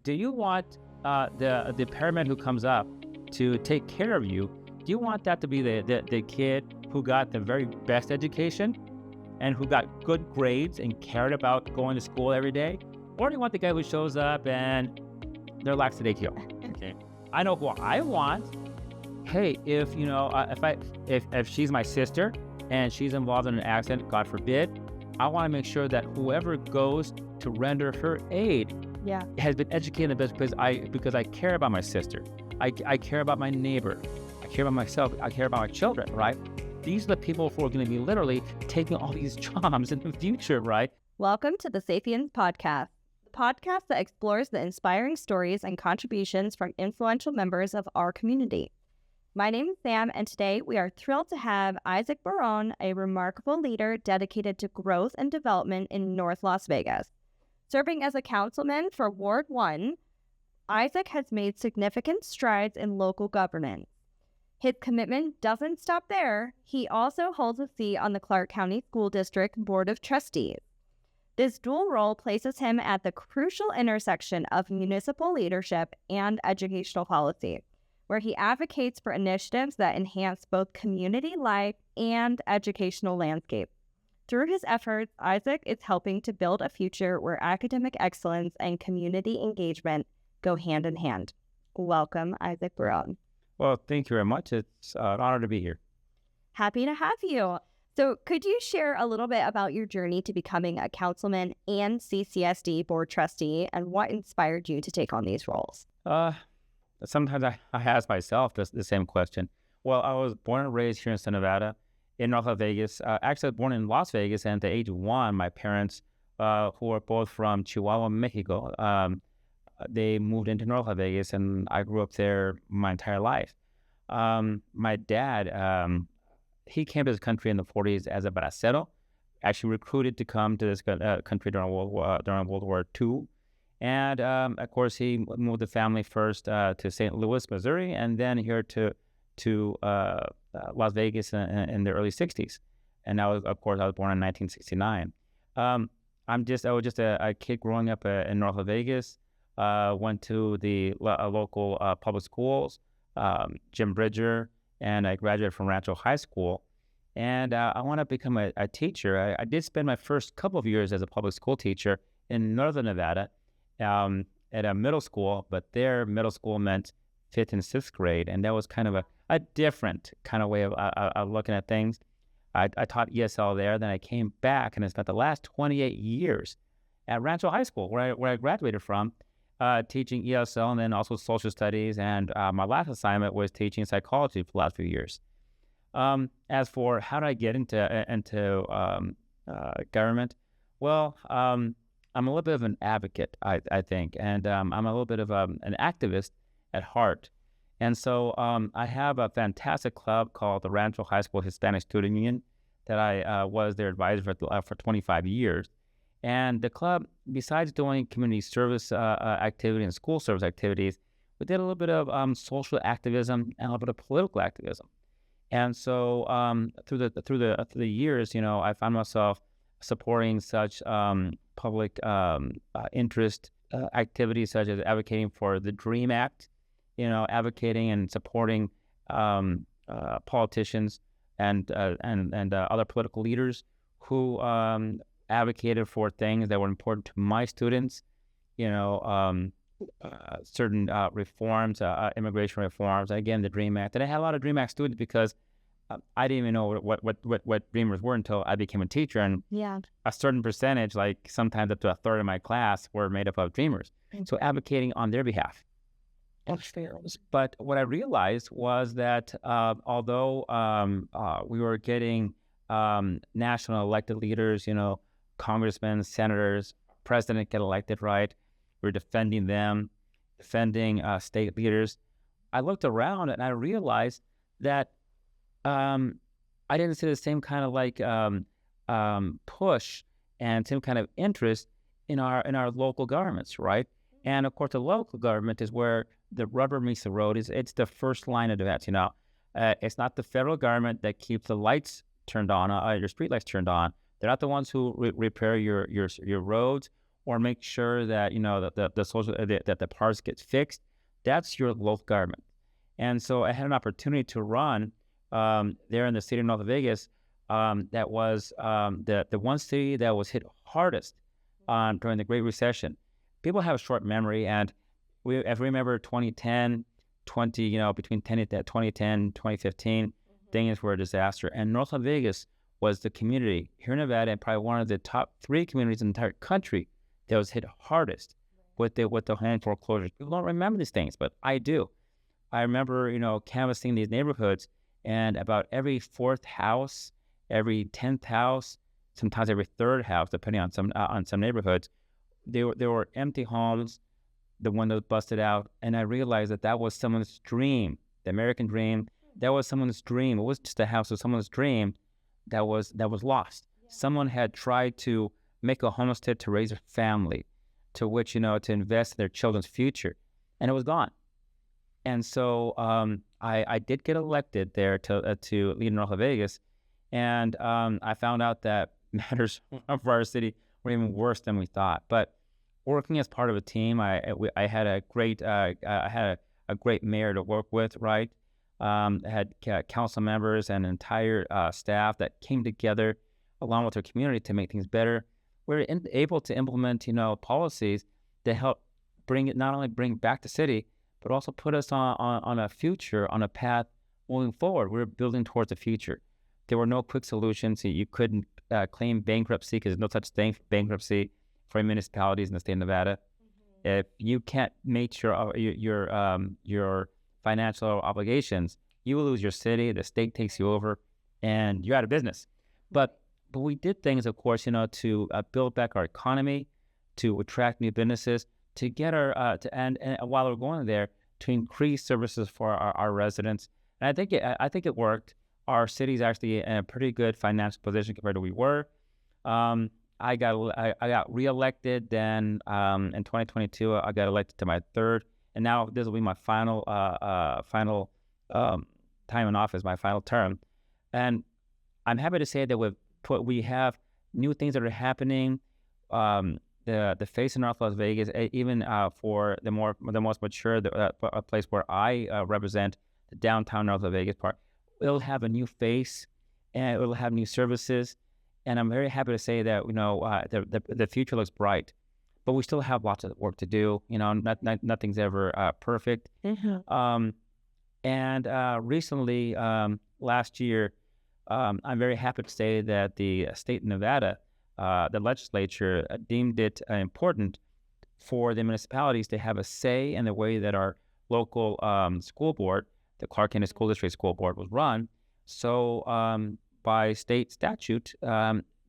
do you want the paramedic who comes up to take care of you? Do you want that to be the kid who got the very best education and who got good grades and cared about going to school every day? Or do you want the guy who shows up and they're lackadaisical? Okay, I know who I want. Hey, if she's my sister and she's involved in an accident, God forbid, I want to make sure that whoever goes to render her aid has been educated because I care about my sister. I care about my neighbor. I care about myself. I care about my children, right? These are the people who are going to be literally taking all these jobs in the future, right? Welcome to the Sapience Podcast, the podcast that explores the inspiring stories and contributions from influential members of our community. My name is Sam, and today we are thrilled to have Isaac Barron, a remarkable leader dedicated to growth and development in North Las Vegas. Serving as a councilman for Ward 1, Isaac has made significant strides in local governance. His commitment doesn't stop there. He also holds a seat on the Clark County School District Board of Trustees. This dual role places him at the crucial intersection of municipal leadership and educational policy, where he advocates for initiatives that enhance both community life and educational landscape. Through his efforts, Isaac is helping to build a future where academic excellence and community engagement go hand in hand. Welcome, Isaac Barron. Well, thank you very much. It's an honor to be here. Happy to have you. So could you share a little bit about your journey to becoming a councilman and CCSD board trustee and what inspired you to take on these roles? Sometimes I ask myself the same question. Well, I was born and raised here in Southern Nevada, in North Las Vegas. Actually, I was born in Las Vegas, and at the age of 1, my parents, who are both from Chihuahua, Mexico, they moved into North Las Vegas, and I grew up there my entire life. My dad, he came to this country in the 40s as a bracero, actually recruited to come to this country during World War II. And, of course, he moved the family first to St. Louis, Missouri, and then here to Las Vegas in the early 60s. And I was born in 1969. I was just a kid growing up in North Las Vegas, went to the local public schools, Jim Bridger, and I graduated from Rancho High School. And I wanted to become a teacher. I did spend my first couple of years as a public school teacher in Northern Nevada, at a middle school, but their middle school meant 5th and 6th grade, and that was kind of a different kind of way of looking at things. I taught ESL there, then I came back, and I spent the last 28 years at Rancho High School, where I graduated from, teaching ESL and then also social studies, and my last assignment was teaching psychology for the last few years. As for how did I get into government, well, I'm a little bit of an advocate, I think, and I'm a little bit of an activist at heart. And so I have a fantastic club called the Rancho High School Hispanic Student Union that I was their advisor for 25 years. And the club, besides doing community service activity and school service activities, we did a little bit of social activism and a little bit of political activism. And so through the years, I found myself supporting such public interest activities such as advocating for the DREAM Act, advocating and supporting politicians and other political leaders who advocated for things that were important to my students, certain reforms, immigration reforms, again, the DREAM Act. And I had a lot of DREAM Act students because I didn't even know what Dreamers were until I became a teacher, and a certain percentage, like sometimes up to a third of my class, were made up of Dreamers. So advocating on their behalf. But what I realized was that although we were getting national elected leaders, congressmen, senators, president get elected, right? We're defending them, defending state leaders. I looked around and I realized that I didn't see the same kind of push and same kind of interest in our local governments, right? And of course, the local government is where the rubber meets the road. It's the first line of defense. It's not the federal government that keeps the lights turned on, your street lights turned on. They're not the ones who repair your roads or make sure that, that the social, that the parks gets fixed, that's your local government. And so I had an opportunity to run there in the city of North Vegas. That was the one city that was hit hardest during the Great Recession. People have a short memory, and if we remember 2010, between 2010 2015, things were a disaster. And North Las Vegas was the community here in Nevada, and probably one of the top 3 communities in the entire country that was hit hardest with the home foreclosures. People don't remember these things, but I do. I remember, canvassing these neighborhoods, and about every 4th house, every 10th house, sometimes every 3rd house, depending on some neighborhoods, there were empty homes, the windows busted out, and I realized that was someone's dream, the American dream. That was someone's dream. It was just a house of someone's dream that was lost. Yeah. Someone had tried to make a homestead to raise a family, to which, to invest in their children's future, and it was gone. And so I did get elected there to lead North Las Vegas, and I found out that matters for our city were even worse than we thought. But working as part of a team, I had a great mayor to work with. Right, I had council members and entire staff that came together along with our community to make things better. We were able to implement policies that help not only bring back the city, but also put us on a future, on a path moving forward. We were building towards the future. There were no quick solutions. You couldn't claim bankruptcy because there's no such thing for bankruptcy for municipalities in the state of Nevada. If you can't make sure your financial obligations, you will lose your city. The state takes you over, and you're out of business. But we did things, of course, to build back our economy, to attract new businesses, to get our and while we're going there, to increase services for our residents. And I think it worked. Our city's actually in a pretty good financial position compared to we were. I got reelected. Then in 2022, I got elected to my 3rd, and now this will be my final time in office, my final term. And I'm happy to say that we have new things that are happening. The face of North Las Vegas, even for the most mature, a place where I represent, the downtown North Las Vegas part, it'll have a new face, and it'll have new services. And I'm very happy to say that the future looks bright, but we still have lots of work to do. Nothing's ever perfect. Mm-hmm. And recently, last year, I'm very happy to say that the state of Nevada, the legislature, deemed it important for the municipalities to have a say in the way that our local school board, the Clark County School District School Board, was run. So by state statute,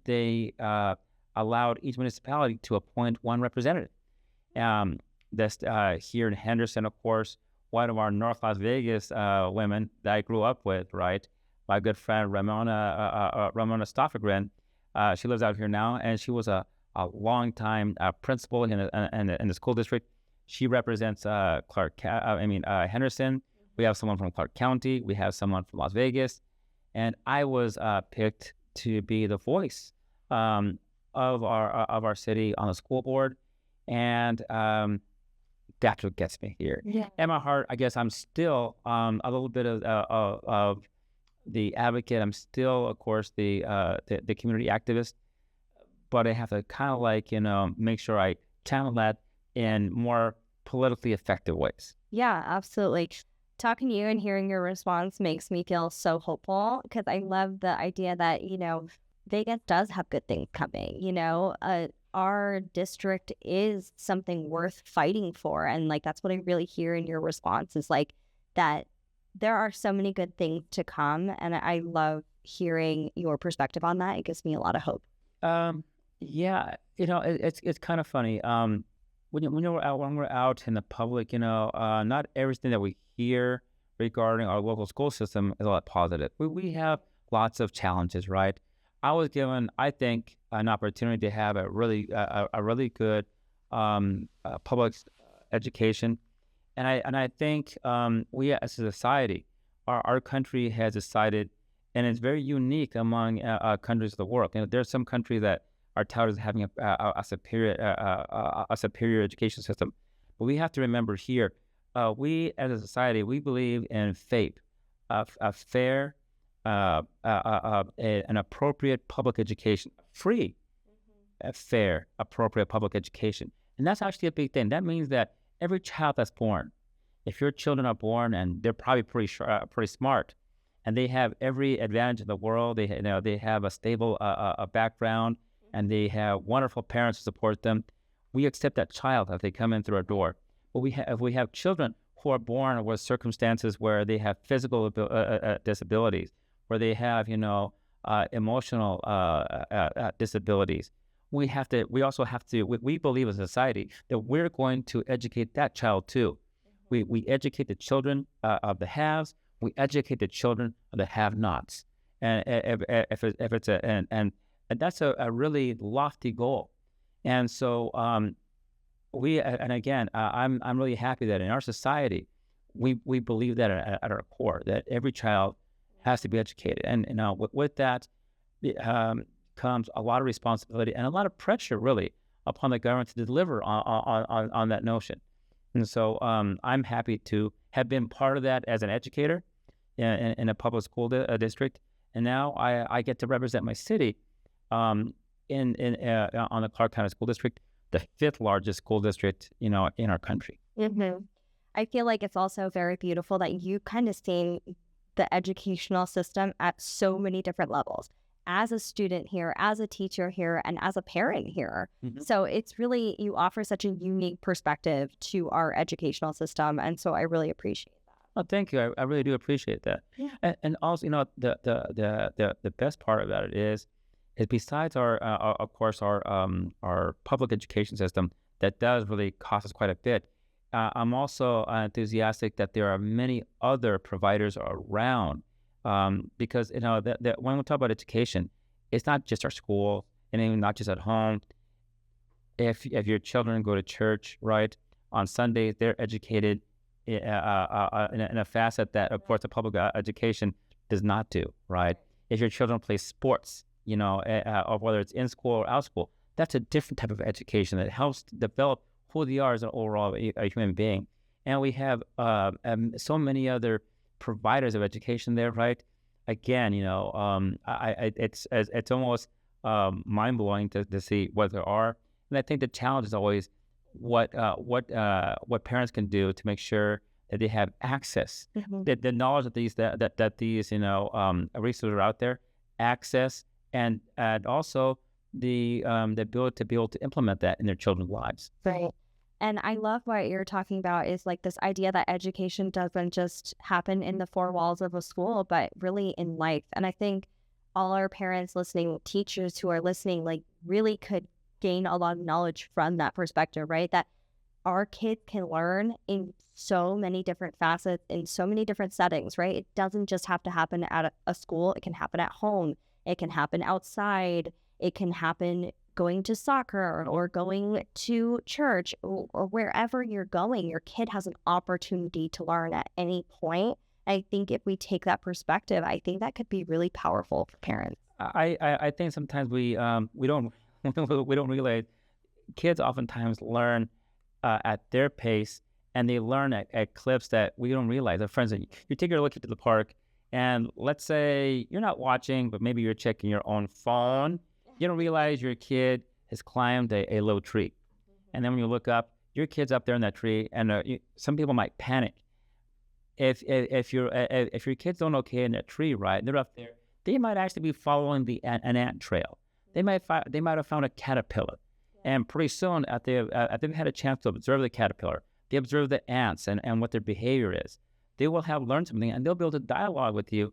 they allowed each municipality to appoint one representative. That's here in Henderson, of course, one of our North Las Vegas women that I grew up with, right? My good friend Ramona Stoffegren. She lives out here now, and she was a longtime principal in the school district. She represents Henderson. We have someone from Clark County. We have someone from Las Vegas, and I was picked to be the voice of our city on the school board, and that's what gets me here. Yeah. In my heart, I guess I'm still a little bit of the advocate. I'm still, of course, the community activist, but I have to kind of make sure I channel that in more politically effective ways. Yeah, absolutely. Talking to you and hearing your response makes me feel so hopeful, because I love the idea that, Vegas does have good things coming. Our district is something worth fighting for. And that's what I really hear in your response is that there are so many good things to come. And I love hearing your perspective on that. It gives me a lot of hope. Yeah, it's kind of funny. When we're out in the public, not everything that we hear regarding our local school system is a lot positive. We have lots of challenges, right? I was given, I think, an opportunity to have a really good public education, and I think we as a society, our country has decided, and it's very unique among countries of the world. There's some countries that are touted as having a superior education system. But we have to remember here, we as a society, we believe in FAPE, a fair, an appropriate public education, free, a fair, appropriate public education. And that's actually a big thing. That means that every child that's born, if your children are born and they're probably pretty smart, and they have every advantage in the world, they have a stable background, and they have wonderful parents to support them, we accept that child if they come in through our door. But if we have children who are born with circumstances where they have physical disabilities, where they have emotional disabilities, we also have to. We believe as a society that we're going to educate that child too. We educate the children of the haves. We educate the children of the have-nots, and that's a really lofty goal. And so I'm really happy that in our society we believe that at our core, that every child has to be educated, and with that comes a lot of responsibility and a lot of pressure, really, upon the government to deliver on that notion. And so I'm happy to have been part of that as an educator in a public school district, and now I get to represent my city on the Clark County School District, the 5th largest school district in our country. Mm-hmm. I feel like it's also very beautiful that you kind of seen the educational system at so many different levels, as a student here, as a teacher here, and as a parent here. Mm-hmm. So it's really, you offer such a unique perspective to our educational system, and so I really appreciate that. Oh, thank you. I really do appreciate that. Yeah. And also, the best part about it is besides our of course our public education system that does really cost us quite a bit. I'm also enthusiastic that there are many other providers around, because when we talk about education, it's not just our school and even not just at home. If your children go to church, right, on Sundays, they're educated in a facet that, of course, the public education does not do, right? If your children play sports, or whether it's in school or out of school, that's a different type of education that helps develop who they are as an overall a human being. And we have so many other providers of education there, right? Again, it's almost mind blowing to see what there are. And I think the challenge is always what parents can do to make sure that they have access, the knowledge that these resources are out there, access, and also the ability to be able to implement that in their children's lives. Right. And I love what you're talking about is like this idea that education doesn't just happen in the 4 walls of a school, but really in life. And I think all our parents listening, teachers who are listening, like really could gain a lot of knowledge from that perspective, right? That our kids can learn in so many different facets, in so many different settings, right? It doesn't just have to happen at a school. It can happen at home. It can happen outside. It can happen going to soccer or going to church or wherever you're going. Your kid has an opportunity to learn at any point. I think if we take that perspective, I think that could be really powerful for parents. I think sometimes we don't realize kids oftentimes learn at their pace, and they learn at clips that we don't realize. For instance, you take your look into the park, and let's say you're not watching, but maybe you're checking your own phone. You don't realize your kid has climbed a low tree. And then when you look up, your kid's up there in that tree, and some people might panic. If your kids don't okay in that tree, right, they're up there, they might actually be following an ant trail. They might have found a caterpillar. And pretty soon, after they've had a chance to observe the caterpillar, they observe the ants and what their behavior is, they will have learned something, and they'll be able to dialogue with you.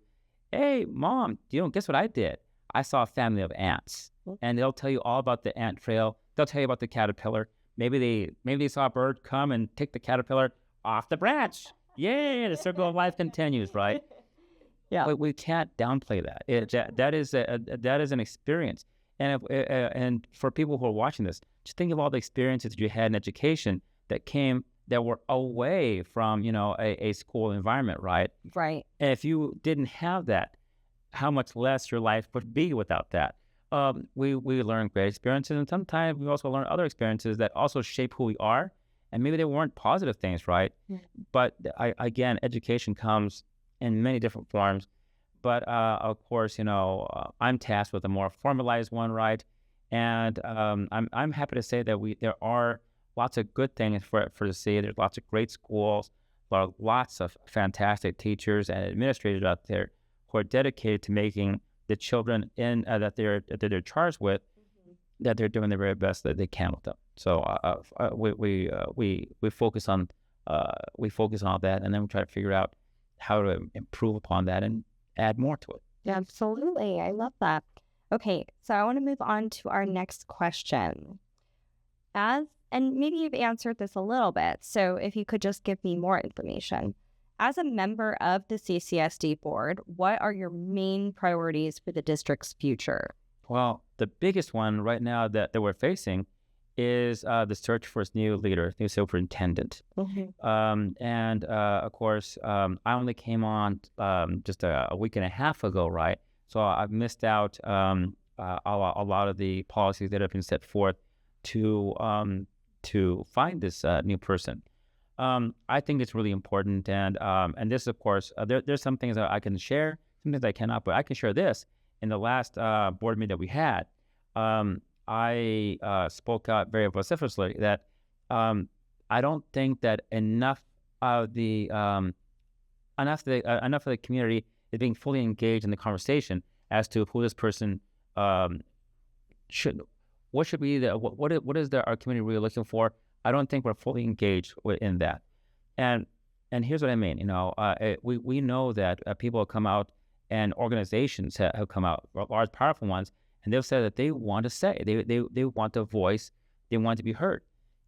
Hey, Mom, guess what I did? I saw a family of ants. And they'll tell you all about the ant trail. They'll tell you about the caterpillar. Maybe they saw a bird come and take the caterpillar off the branch. Yay, the circle of life continues, right? Yeah. But we can't downplay that. That is an experience. And for people who are watching this, just think of all the experiences that you had in education that were away from, a school environment, right? Right. And if you didn't have that, how much less your life would be without that. We learn great experiences, and sometimes we also learn other experiences that also shape who we are, and maybe they weren't positive things, right? Yeah. But again, education comes in many different forms. But of course, I'm tasked with a more formalized one, right? And I'm happy to say that there are lots of good things for to see. There's lots of great schools, lots of fantastic teachers and administrators out there who are dedicated to making the children that they're charged with, that they're doing the very best that they can with them. So we focus on all that, and then we try to figure out how to improve upon that and add more to it. Yeah, absolutely. I love that. Okay, so I want to move on to our next question. And maybe you've answered this a little bit, so if you could just give me more information. As a member of the CCSD board, what are your main priorities for the district's future? Well, the biggest one right now that we're facing is the search for its new leader, new superintendent. And of course, I only came on just a week and a half ago, right? So I've missed out a lot of the policies that have been set forth to find this new person. I think it's really important, and this, of course, there's some things that I can share, some things I cannot, but I can share this. In the last board meeting that we had, I spoke out very vociferously that I don't think that enough of the community is being fully engaged in the conversation as to who this person should be, what is our community really looking for. I don't think we're fully engaged in that, and here's what I mean. We know that people have come out, and organizations have come out, large, powerful ones, and they've said that they want to say, they want a voice, they want to be heard.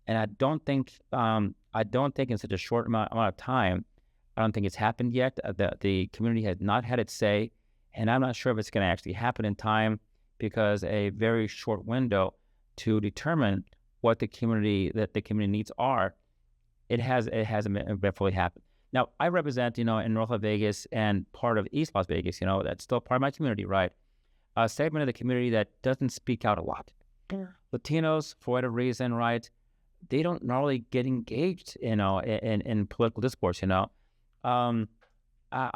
And I don't think in such a short amount of time, I don't think it's happened yet. The community has not had its say, and I'm not sure if it's going to actually happen in time, because a very short window to determine what the community needs are, it hasn't been fully happened. Now, I represent, in North Las Vegas and part of East Las Vegas, that's still part of my community, right? A segment of the community that doesn't speak out a lot. Yeah. Latinos, for whatever reason, right, they don't normally get engaged, in political discourse, A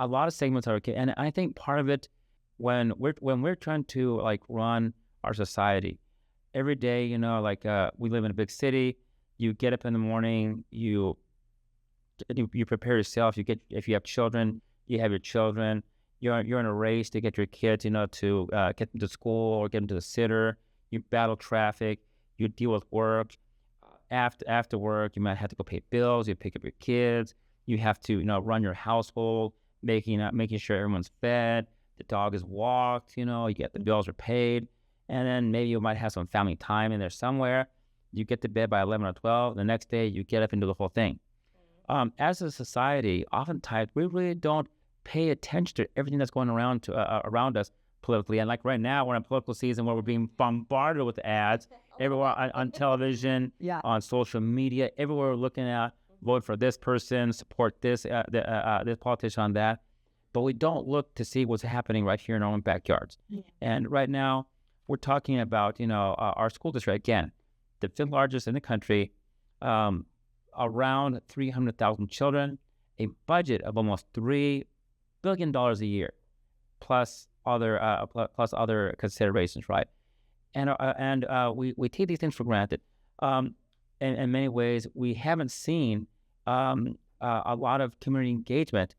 lot of segments are, and I think part of it, when we're trying to run our society every day, we live in a big city. You get up in the morning, you prepare yourself. If you have children, you have your children. You're in a race to get your kids, to get them to school or get them to the sitter. You battle traffic. You deal with work. After work, you might have to go pay bills. You pick up your kids. You have to, run your household, making sure everyone's fed, the dog is walked. You get the bills are paid, and then maybe you might have some family time in there somewhere. You get to bed by 11 or 12. The next day, you get up and do the whole thing. As a society, oftentimes we really don't pay attention to everything that's going around us politically. And like right now, we're in political season where we're being bombarded with ads everywhere on television, on social media, everywhere we're looking at, vote for this person, support this politician on that. But we don't look to see what's happening right here in our own backyards. Yeah. And right now, we're talking about, our school district, again, the fifth largest in the country, around 300,000 children, a budget of almost $3 billion a year, plus other considerations, right? And we take these things for granted. In many ways, we haven't seen a lot of community engagement,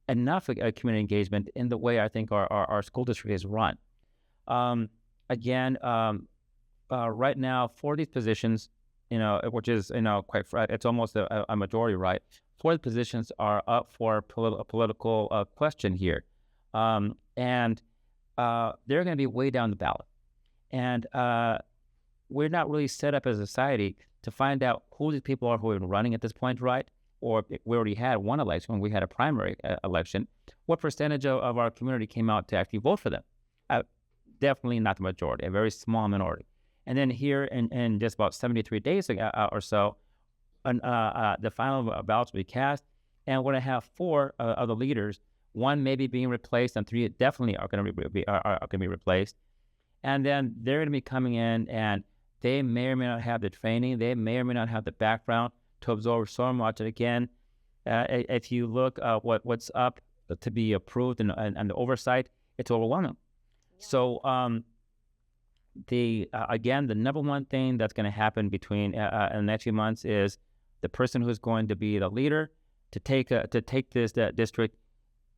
enough community engagement in the way I think our school district is run. Right now, for these positions, which is, it's almost a majority, right? 4 positions are up for a political question here. And they're going to be way down the ballot. And we're not really set up as a society to find out who these people are who are running at this point, right? Or we already had one election when we had a primary election. What percentage of our community came out to actually vote for them? Definitely not the majority, a very small minority. And then here in just about 73 days or so, the final ballots will be cast, and we're going to have 4 of the leaders, 1 maybe being replaced, and 3 definitely are going to be replaced. And then they're going to be coming in, and they may or may not have the training. They may or may not have the background to absorb so much. And again, if you look what's up to be approved and the oversight, it's overwhelming. Yeah. So again, the number one thing that's going to happen between in the next few months is the person who's going to be the leader to take this district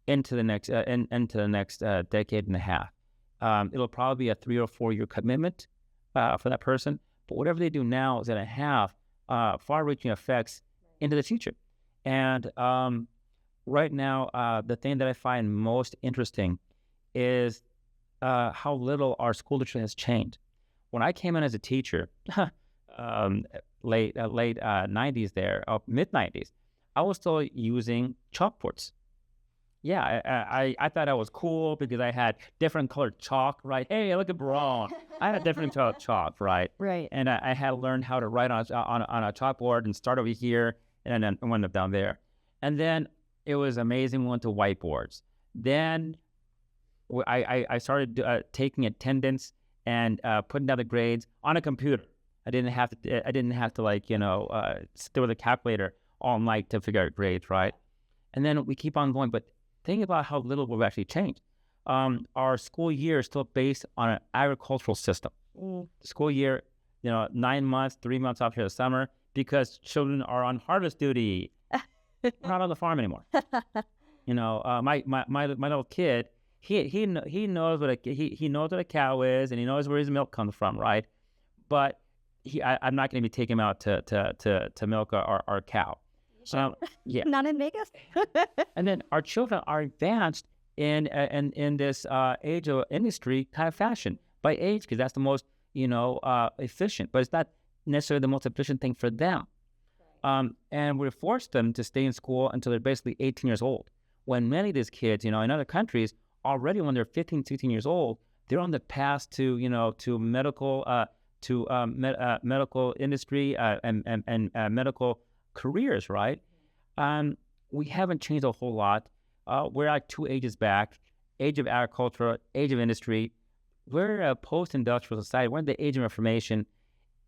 into the next decade and a half. It'll probably be a 3 or 4 year commitment for that person. But whatever they do now is going to have far-reaching effects into the future. And right now, the thing that I find most interesting is how little our school district has changed. When I came in as a teacher, late 90s there, mid 90s, I was still using chalkboards. Yeah, I thought I was cool because I had different colored chalk, right? Hey, look at Barron. I had a different colored chalk, right? Right. And I had learned how to write on a chalkboard and start over here and then end up down there. And then it was amazing. We went to whiteboards. Then I started taking attendance and putting down the grades on a computer. I didn't have to like sit with a calculator all night to figure out grades, right? And then we keep on going, but think about how little we've actually changed. Our school year is still based on an agricultural system. The school year, 9 months, 3 months off here in the summer because children are on harvest duty. We're not on the farm anymore. My little kid, he knows what he knows what a cow is and he knows where his milk comes from, right? But I'm not going to be taking him out to milk our cow. Sure. Yeah. Not in Vegas. And then our children are advanced in this age of industry kind of fashion by age because that's the most efficient, but it's not necessarily the most efficient thing for them. And we force them to stay in school until they're basically 18 years old. When many of these kids, in other countries, already when they're 15, 16 years old, they're on the path to medical medical industry and medical careers, right? We haven't changed a whole lot. We're like 2 ages back, age of agriculture, age of industry. We're a post-industrial society. We're in the age of information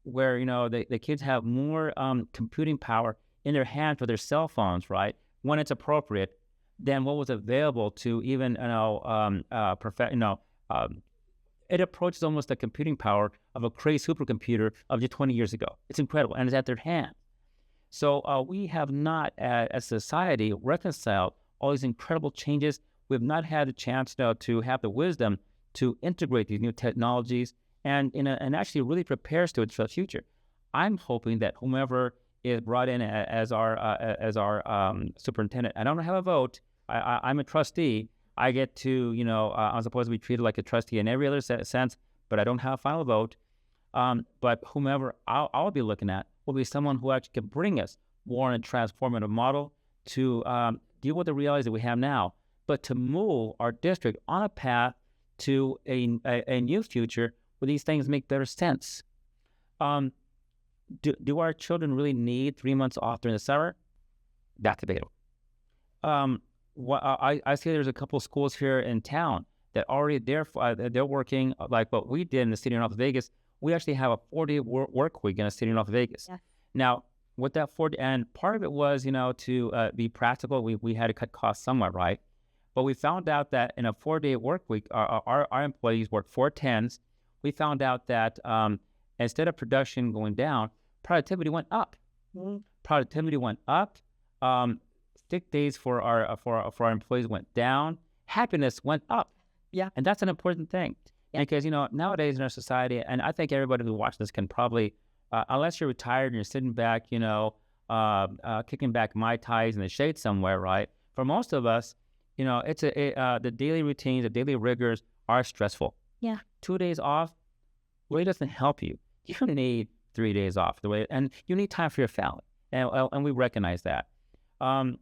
where, the kids have more computing power in their hands with their cell phones, right? When it's appropriate than what was available to even, it approaches almost the computing power of a crazy supercomputer of just 20 years ago. It's incredible, and it's at their hand. So we have not, as a society, reconciled all these incredible changes. We've not had the chance to have the wisdom to integrate these new technologies and actually really prepare students for the future. I'm hoping that whomever is brought in as our superintendent, I don't have a vote. I'm a trustee. I get to, I'm supposed to be treated like a trustee in every other sense, but I don't have a final vote. But whomever I'll be looking at will be someone who actually can bring us more in a transformative model to deal with the realities that we have now, but to move our district on a path to a new future where these things make better sense. Do our children really need 3 months off during the summer? That's debatable. I see there's a couple of schools here in town that already they're working like what we did in the city of North Vegas. We actually have a 4-day work week in the city of North Vegas. Yeah. Now, with that 4-day, and part of it was, to be practical, we had to cut costs somewhat, right? But we found out that in a 4-day work week, our employees work 4 10s. We found out that instead of production going down, productivity went up. Mm-hmm. Productivity went up. Sick days for our employees went down. Happiness went up. Yeah, and that's an important thing. Yeah. Because nowadays in our society, and I think everybody who watches this can probably, unless you're retired and you're sitting back, kicking back Mai Tais in the shade somewhere, right? For most of us, it's the daily routines, the daily rigors are stressful. Yeah. 2 days off really doesn't help you. You need 3 days off, and you need time for your family, and we recognize that. At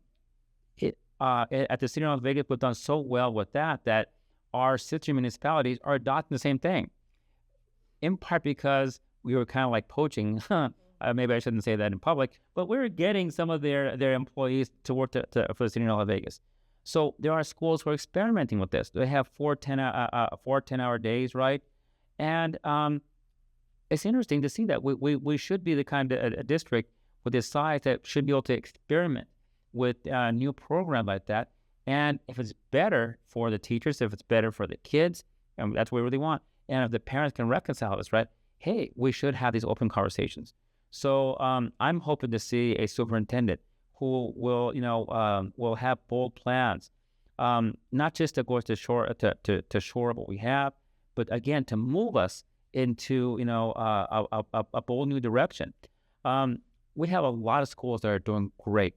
the city of Las Vegas, we've done so well with that our sister municipalities are adopting the same thing, in part because we were kind of like poaching. Maybe I shouldn't say that in public, but we were getting some of their employees to work for the city of Las Vegas. So there are schools who are experimenting with this. They have 4 10-hour days, right? And it's interesting to see that we should be the kind of a district with this size that should be able to experiment with a new program like that. And if it's better for the teachers, if it's better for the kids, and that's what we really want, and if the parents can reconcile this, right? Hey, we should have these open conversations. So I'm hoping to see a superintendent who will, will have bold plans, not just to go to shore up what we have, but again to move us into a bold new direction. We have a lot of schools that are doing great,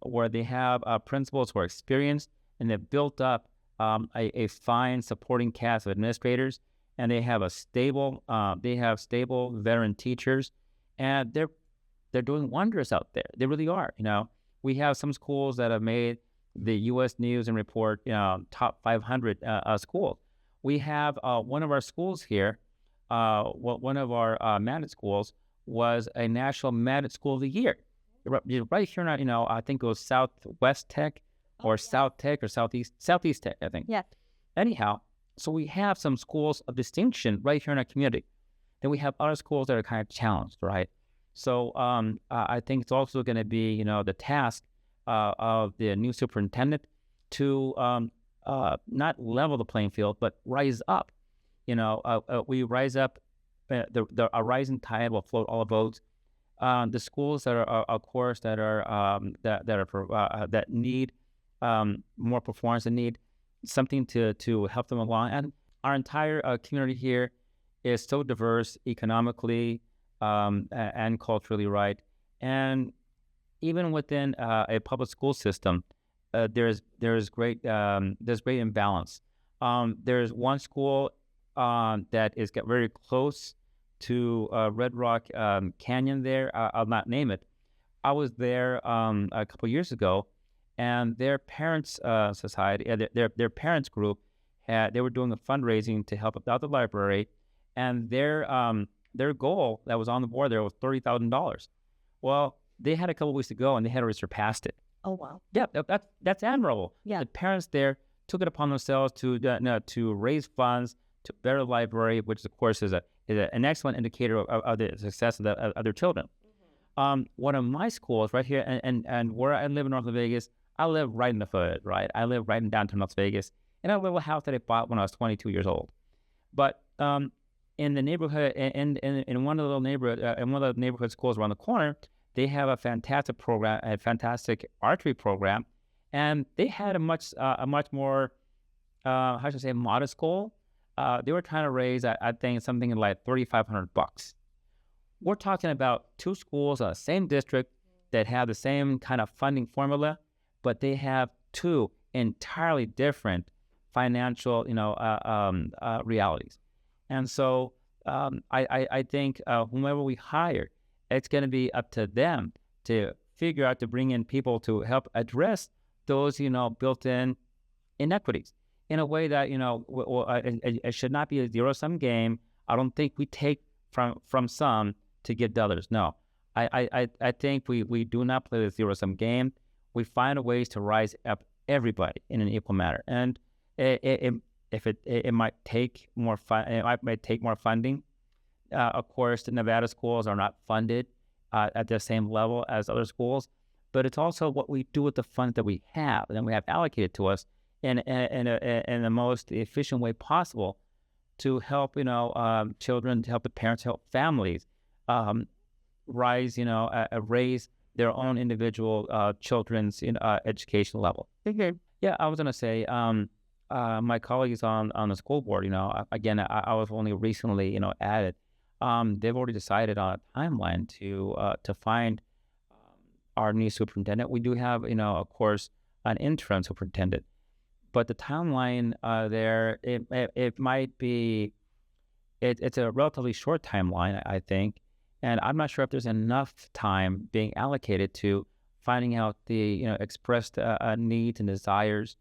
where they have principals who are experienced and they've built up a fine supporting cast of administrators, and they have stable veteran teachers, and they're doing wonders out there. They really are. We have some schools that have made the U.S. News and Report top 500 schools. We have one of our schools here. One of our magnet schools was a National Magnet School of the Year. Right here, I think it was Southwest Tech or South Tech or Southeast Tech, I think. Yeah. Anyhow, so we have some schools of distinction right here in our community. Then we have other schools that are kind of challenged, right? So I think it's also going to be, the task of the new superintendent to not level the playing field, but rise up. We rise up. A rising tide will float all boats. The schools that are, of course, that need more performance and need something to help them along. And our entire community here is so diverse economically and culturally, right? And even within a public school system, there's great imbalance. There's one school that is very close to Red Rock Canyon there. I'll not name it. I was there a couple years ago, and their parents' society, their parents' group, they were doing a fundraising to help out the library, and their goal that was on the board there was $30,000. Well, they had a couple weeks to go, and they had already surpassed it. Oh wow! Yeah, that's admirable. Yeah, the parents there took it upon themselves to raise funds to better the library, which of course is an excellent indicator of the success of their children. Mm-hmm. One of my schools right here, and where I live in North Las Vegas, I live right in the hood, right? I live right in downtown Las Vegas, in a little house that I bought when I was 22 years old. But in the neighborhood, in one of the neighborhood schools around the corner, they have a fantastic program, a fantastic archery program, and they had a much more modest goal. They were trying to raise, I think, something like $3,500. We're talking about two schools in the same district that have the same kind of funding formula, but they have two entirely different financial, realities. And so I think whomever we hire, it's going to be up to them to figure out to bring in people to help address those, built-in inequities in a way that, it should not be a zero-sum game. I don't think we take from some to give to others. No, I think we do not play the zero-sum game. We find ways to rise up everybody in an equal manner. And it might take more funding. Of course, the Nevada schools are not funded at the same level as other schools, but it's also what we do with the funds that we have and we have allocated to us in the most efficient way possible to help children, to help the parents, help families raise their own individual children's education level. Mm-hmm. Yeah, I was going to say, my colleagues on the school board, again, I was only recently, added. They've already decided on a timeline to find our new superintendent. We do have, of course, an interim superintendent, but the timeline there, it might be, it's a relatively short timeline, I think, and I'm not sure if there's enough time being allocated to finding out the expressed needs and desires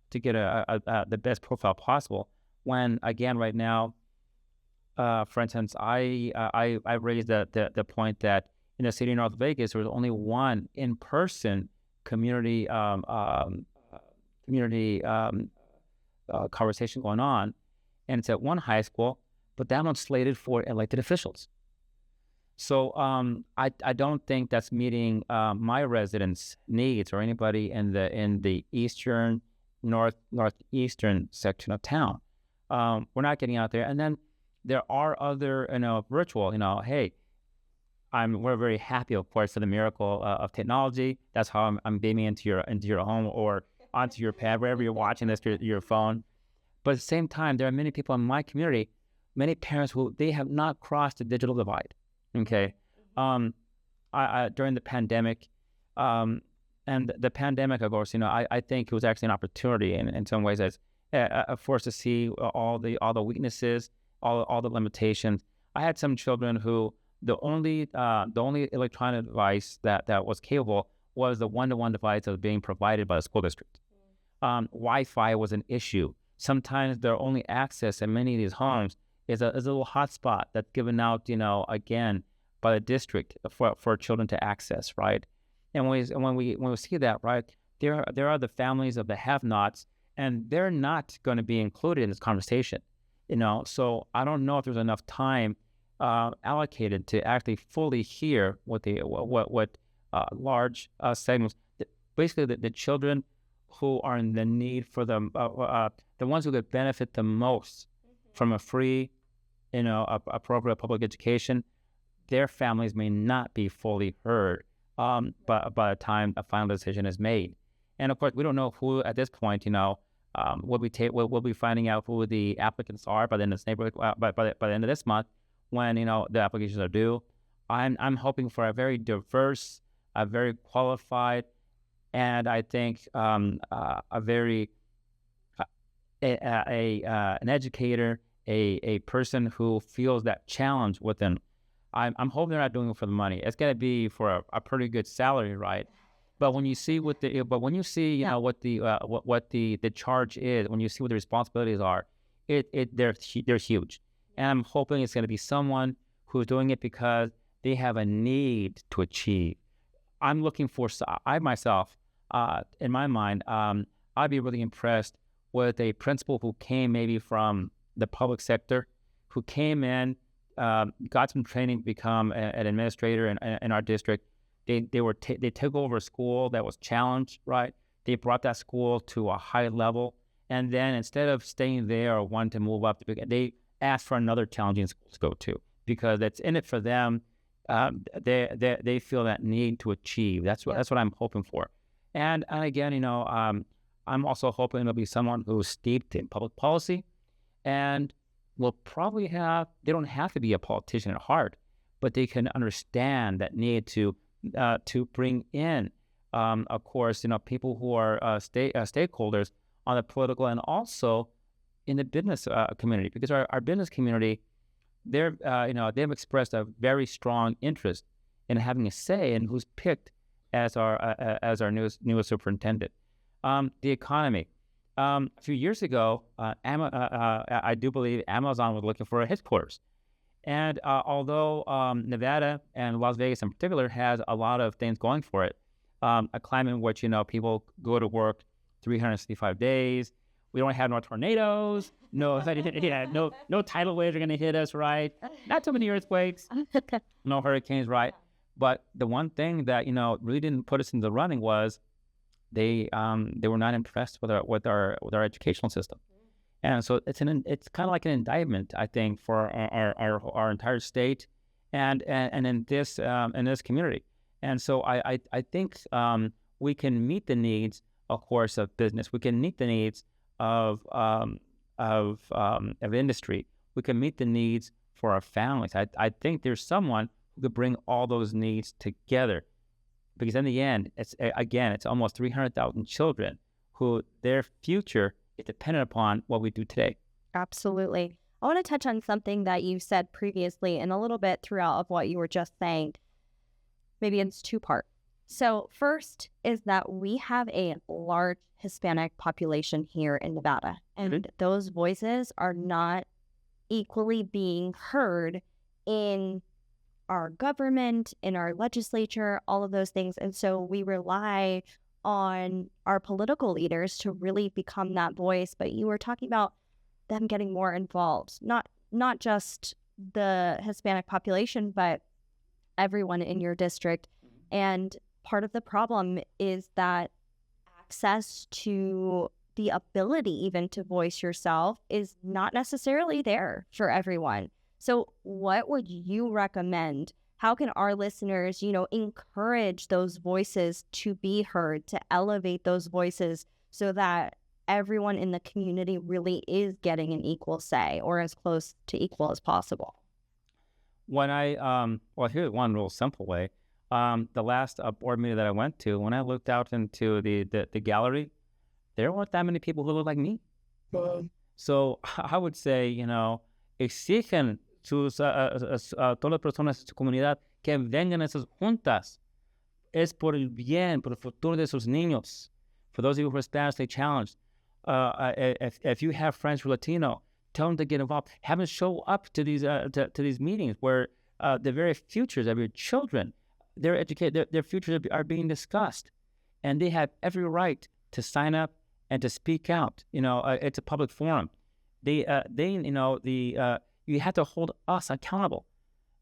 to get the best profile possible. When again, right now, for instance, I raised the point that in the city of North Vegas, there was only one in-person community conversation going on, and it's at one high school. but that one's slated for elected officials. So I don't think that's meeting my residents' needs or anybody in the eastern, northeastern section of town. We're not getting out there. And then there are other, virtual, hey, we're very happy, of course, for the miracle of technology. That's how I'm beaming into your home or onto your pad, wherever you're watching this, your phone. But at the same time, there are many people in my community, many parents who they have not crossed the digital divide. Okay. During the pandemic, and the pandemic, of course, I think it was actually an opportunity in some ways as for us to see all the weaknesses, all the limitations. I had some children who the only electronic device that was capable was the one-to-one device that was being provided by the school district. Wi-Fi was an issue. Sometimes their only access in many of these homes is a little hotspot that's given out, again, by the district for children to access, right? And when we see that, right, there are the families of the have-nots, and they're not going to be included in this conversation, So I don't know if there's enough time allocated to actually fully hear what large segments, basically the children who are in the need for the ones who could benefit the most from a free, appropriate public education. Their families may not be fully heard by the time a final decision is made. And of course, we don't know who at this point, we'll be finding out who the applicants are by the end of this neighborhood, by the end of this month, when the applications are due. I'm hoping for a very diverse, a very qualified, and I think a very an educator, a person who feels that challenge within. I'm hoping they're not doing it for the money. It's got to be for a pretty good salary, right? But when you see what the charge is, when you see what the responsibilities are, they're huge. And I'm hoping it's going to be someone who's doing it because they have a need to achieve. I'm looking for, I myself, in my mind, I'd be really impressed with a principal who came maybe from the public sector, who came in, got some training to become an administrator in our district. They took over a school that was challenged, right? They brought that school to a high level, and then instead of staying there or wanting to move up, they asked for another challenging school to go to because it's in it for them. They feel that need to achieve. That's what I'm hoping for. And again, I'm also hoping it'll be someone who's steeped in public policy, and will probably they don't have to be a politician at heart, but they can understand that need to bring in, of course, people who are stakeholders on the political and also in the business community, because our business community, they've expressed a very strong interest in having a say in who's picked as our newest superintendent. The economy. A few years ago, I do believe Amazon was looking for a headquarters. And although Nevada and Las Vegas in particular has a lot of things going for it, a climate in which, people go to work 365 days. We don't have no tornadoes, no tidal waves are going to hit us, right? Not too many earthquakes, no hurricanes, right? But the one thing that, really didn't put us in the running was they were not impressed with our educational system. And so it's kind of like an indictment, I think, for our entire state and in this community. And so I think we can meet the needs, of course, of business. We can meet the needs of industry. We can meet the needs for our families. I think there's someone who could bring all those needs together, because in the end, it's almost 300,000 children who their future is dependent upon what we do today. Absolutely. I want to touch on something that you said previously and a little bit throughout of what you were just saying. Maybe it's two-part. So first is that we have a large Hispanic population here in Nevada, and those voices are not equally being heard in our government, in our legislature, all of those things. And so we rely on our political leaders to really become that voice. But you were talking about them getting more involved, not not just the Hispanic population, but everyone in your district. And part of the problem is that access to the ability even to voice yourself is not necessarily there for everyone. So what would you recommend? How can our listeners, encourage those voices to be heard, to elevate those voices so that everyone in the community really is getting an equal say or as close to equal as possible? When here's one real simple way. The last board meeting that I went to, when I looked out into the gallery, there weren't that many people who look like me. So I would say, exigen todas las personas de su comunidad que vengan a esas juntas. Es por el bien, por el futuro de sus niños. For those of you who are Hispanic challenged, if you have friends who are Latino, tell them to get involved. Have them show up to these meetings where the very futures of your children, their futures are being discussed, and they have every right to sign up and to speak out. It's a public forum. You have to hold us accountable.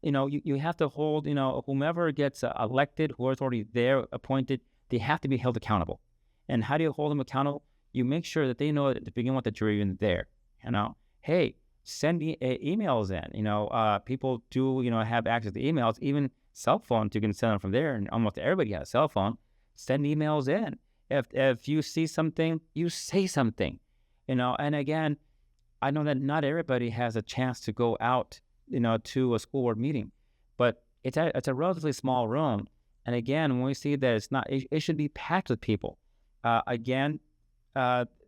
You have to hold, whomever gets elected, who is already there, appointed, they have to be held accountable. And how do you hold them accountable? You make sure that they know to begin with that you're even there. Hey, send emails in. People do, have access to emails, even cell phones. You can send them from there, and almost everybody has a cell phone. Send emails in. If you see something, you say something. And again, I know that not everybody has a chance to go out, to a school board meeting, but it's a relatively small room. And again, when we see that it should be packed with people.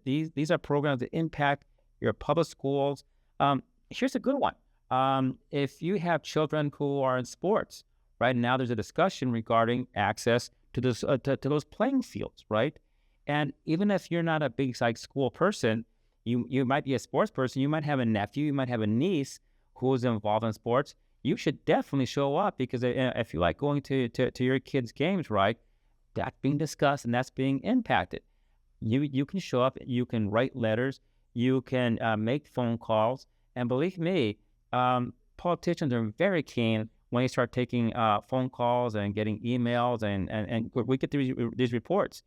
These are programs that impact your public schools. Here's a good one. If you have children who are in sports, right now there's a discussion regarding access to those playing fields, right? And even if you're not a big school person, you might be a sports person, you might have a nephew, you might have a niece who's involved in sports. You should definitely show up, because if you like going to your kids' games, right, that's being discussed and that's being impacted. You can show up, you can write letters, you can make phone calls, and believe me, politicians are very keen when you start taking phone calls and getting emails, and we get these reports.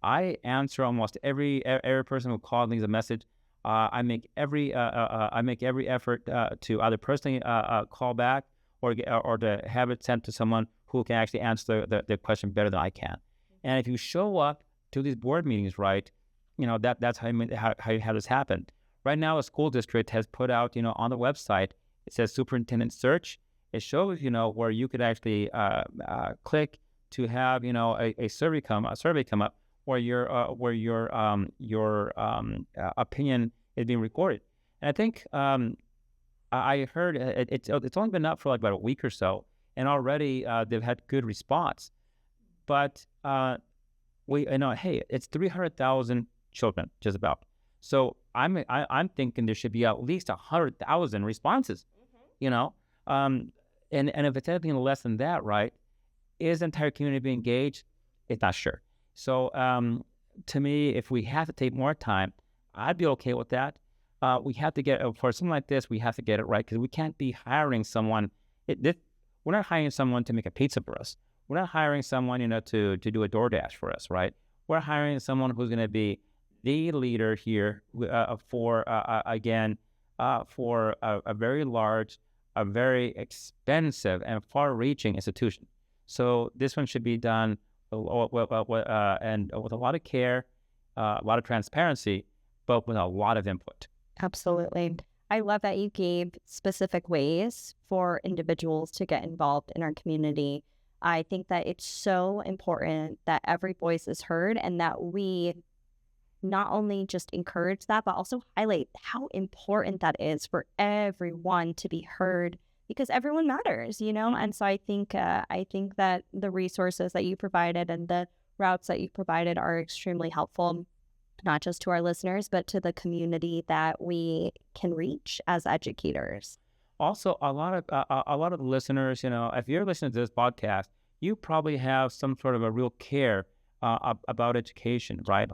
I answer almost every person who calls me a message. I make every effort to either personally call back or to have it sent to someone who can actually answer the question better than I can. And if you show up to these board meetings, right, that's how you have this happen. Right now, a school district has put out, on the website, it says superintendent search. It shows, where you could actually click to have, a survey come up where your opinion is being recorded. And I think I heard it's only been up for like about a week or so, and already they've had good response. But hey, it's 300,000 children, just about. So I'm thinking there should be at least 100,000 responses. And if it's anything less than that, right, is the entire community being engaged? It's not sure. So to me, if we have to take more time, I'd be okay with that. We have to get, for something like this, we have to get it right, because we can't be hiring someone. We're not hiring someone to make a pizza for us. We're not hiring someone, to do a DoorDash for us, right? We're hiring someone who's going to be the leader here for a very large, a very expensive and far-reaching institution. So this one should be done and with a lot of care, a lot of transparency, but with a lot of input. Absolutely. I love that you gave specific ways for individuals to get involved in our community. I think that it's so important that every voice is heard, and that we not only just encourage that, but also highlight how important that is for everyone to be heard, because everyone matters, And so I think that the resources that you provided and the routes that you provided are extremely helpful, not just to our listeners, but to the community that we can reach as educators. Also, a lot of the listeners, if you're listening to this podcast, you probably have some sort of a real care about education, right?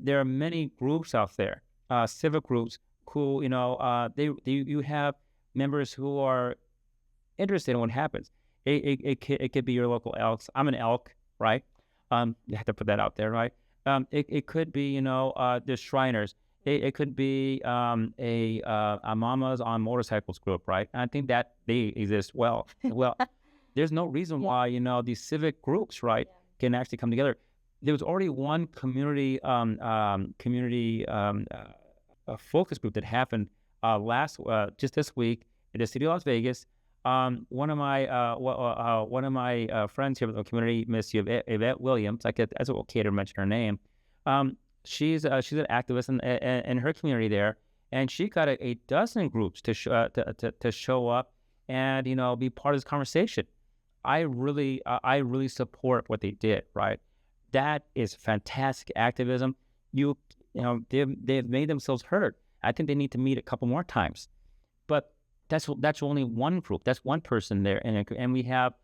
There are many groups out there, civic groups, who you have members who are interested in what happens. It could be your local elks. I'm an elk, right? You have to put that out there, right? It could be, the Shriners. It could be a Mamas on Motorcycles group, right? And I think that they exist well. Well, there's no reason why, these civic groups, right, can actually come together. There was already one community focus group that happened just this week in the city of Las Vegas. One of my friends here with the community, Miss Yvette Williams, as an educator mentioned her name. She's an activist in her community there, and she got a dozen groups to show up and be part of this conversation. I really support what they did. Right, that is fantastic activism. They've made themselves heard. I think they need to meet a couple more times, but that's only one group. That's one person there, and we have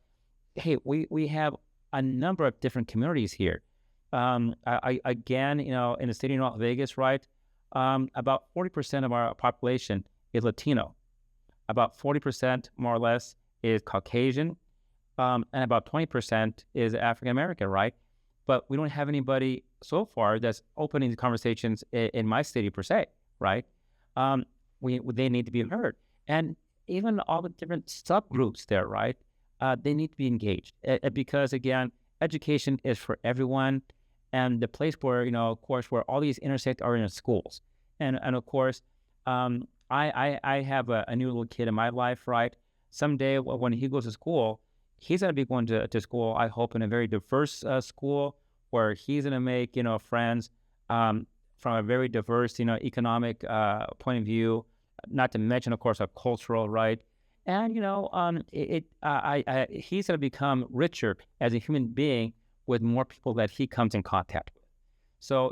a number of different communities here. In the city of Las Vegas, right, about 40% of our population is Latino, about 40% more or less is Caucasian, and about 20% is African American, right? But we don't have anybody so far that's opening the conversations in my city per se, right? They need to be heard. And even all the different subgroups there, right? They need to be engaged because, again, education is for everyone. And the place where, of course, where all these intersect are in the schools. And of course, I have a new little kid in my life, right? Someday when he goes to school, he's going to be going to school, I hope, in a very diverse school where he's going to make, friends from a very diverse, economic point of view, not to mention, of course, a cultural, right? And, he's going to become richer as a human being with more people that he comes in contact with. So,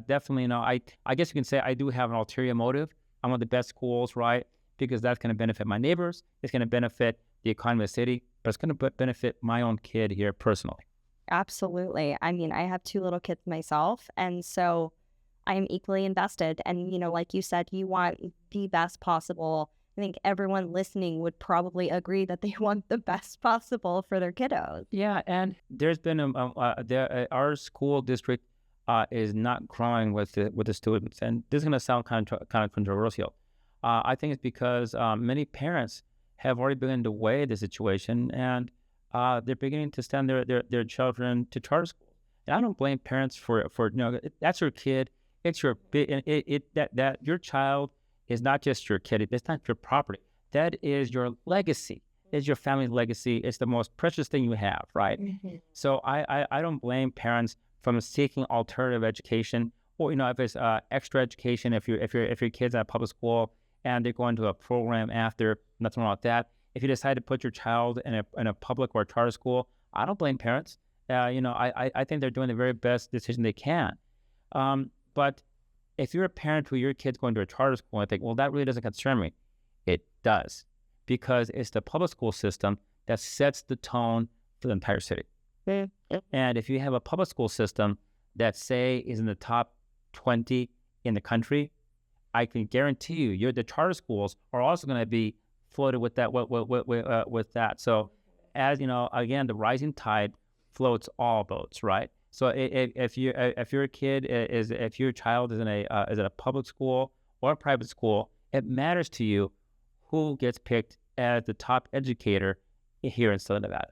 definitely, I guess you can say I do have an ulterior motive. I want the best schools, right? Because that's going to benefit my neighbors. It's going to benefit the economy of the city, but it's going to benefit my own kid here personally. Absolutely. I mean, I have 2 little kids myself, and so I am equally invested. And, like you said, you want the best possible. I think everyone listening would probably agree that they want the best possible for their kiddos. Yeah, and there's been our school district is not growing with the students, and this is going to sound kind of controversial. I think it's because many parents have already begun to weigh the situation, and they're beginning to send their children to charter schools. And I don't blame parents for that's your kid. It's your that your child is not just your kid. It's not your property. That is your legacy. It's your family's legacy. It's the most precious thing you have, right? Mm-hmm. So I don't blame parents from seeking alternative education, or if it's extra education. If your kid's at a public school and they're going to a program after, nothing wrong with that. If you decide to put your child in a public or a charter school, I don't blame parents. I think they're doing the very best decision they can. But if you're a parent who your kid's going to a charter school, I think, well, that really doesn't concern me. It does, because it's the public school system that sets the tone for the entire city. Mm-hmm. And if you have a public school system that, say, is in the top 20 in the country, I can guarantee you, the charter schools are also going to be floated with that. With that. So, as again, the rising tide floats all boats, right? So if your kid if your child is in a public school or a private school, it matters to you who gets picked as the top educator here in Southern Nevada.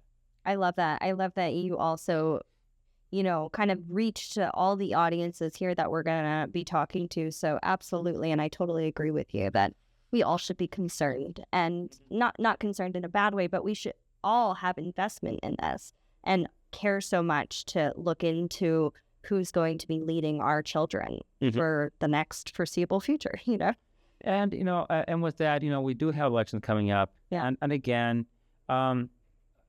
I love that. I love that you also, kind of reach to all the audiences here that we're going to be talking to. So absolutely. And I totally agree with you that we all should be concerned, and not concerned in a bad way, but we should all have investment in this and care so much to look into who's going to be leading our children for the next foreseeable future, And, and with that, we do have elections coming up. Yeah. And again,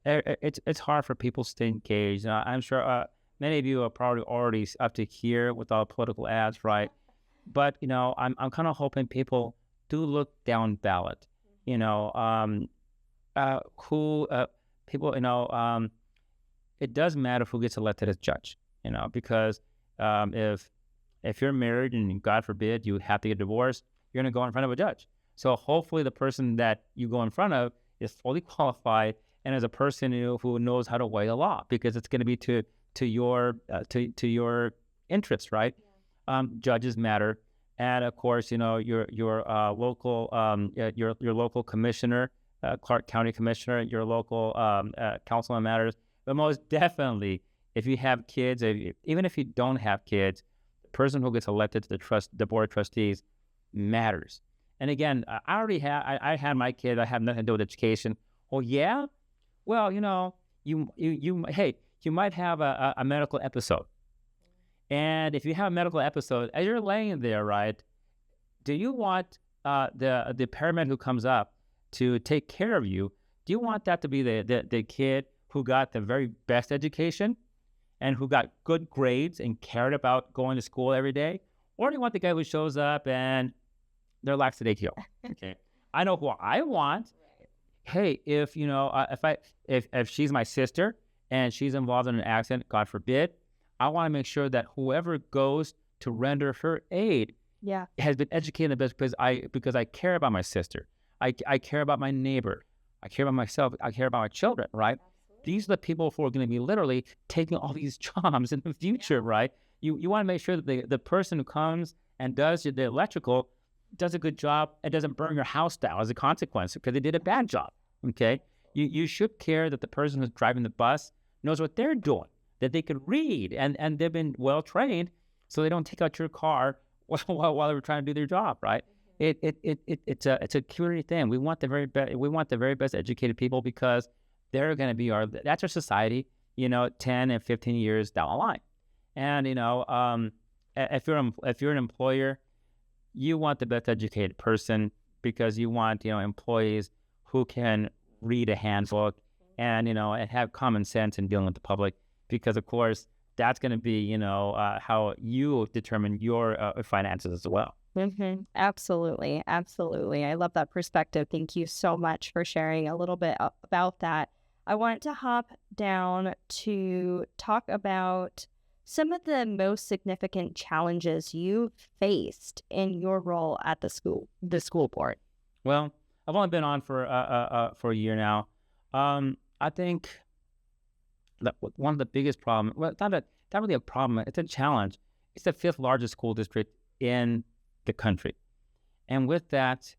it's hard for people to stay engaged. I'm sure many of you are probably already up to here with all the political ads, right? But, I'm kind of hoping people do look down ballot, it does matter who gets elected as judge, because if you're married and God forbid you have to get divorced, you're going to go in front of a judge. So hopefully the person that you go in front of is fully qualified and is a person who knows how to weigh the law, because it's going to be to your interests, right? Judges matter, and of course, your local your local commissioner, Clark County Commissioner, your local councilman matters. But most definitely, if you have kids, even if you don't have kids, the person who gets elected to the board of trustees matters. And again, I had my kid. I have nothing to do with education. Oh yeah, well, you might have a medical episode, and if you have a medical episode, as you're laying there, right, do you want the paramedic who comes up to take care of you? Do you want that to be the kid who got the very best education and who got good grades and cared about going to school every day, or do you want the guy who shows up and they're lackadaisical? Okay, I know who I want. Hey, if she's my sister and she's involved in an accident, God forbid, I want to make sure that whoever goes to render her aid has been educated in the best, because I care about my sister. I care about my neighbor. I care about myself. I care about my children, right? Absolutely. These are the people who are going to be literally taking all these jobs in the future, right? You want to make sure that the person who comes and does the electrical does a good job and doesn't burn your house down as a consequence because they did a bad job, okay? You should care that the person who's driving the bus knows what they're doing, that they can read, and they've been well-trained so they don't take out your car while they're trying to do their job, right? It's a community thing. We want the very best. We want the very best educated people because they're going to be that's our society, 10 and 15 years down the line. And if you're an employer, you want the best educated person because you want employees who can read a handbook and and have common sense in dealing with the public, because of course that's going to be how you determine your finances as well. Mm-hmm. Absolutely. I love that perspective. Thank you so much for sharing a little bit about that. I wanted to hop down to talk about some of the most significant challenges you faced in your role at the school board. Well, I've only been on for a year now. I think that one of the biggest problems, well, not really a problem, it's a challenge. It's the 5th largest school district in the country. And with that,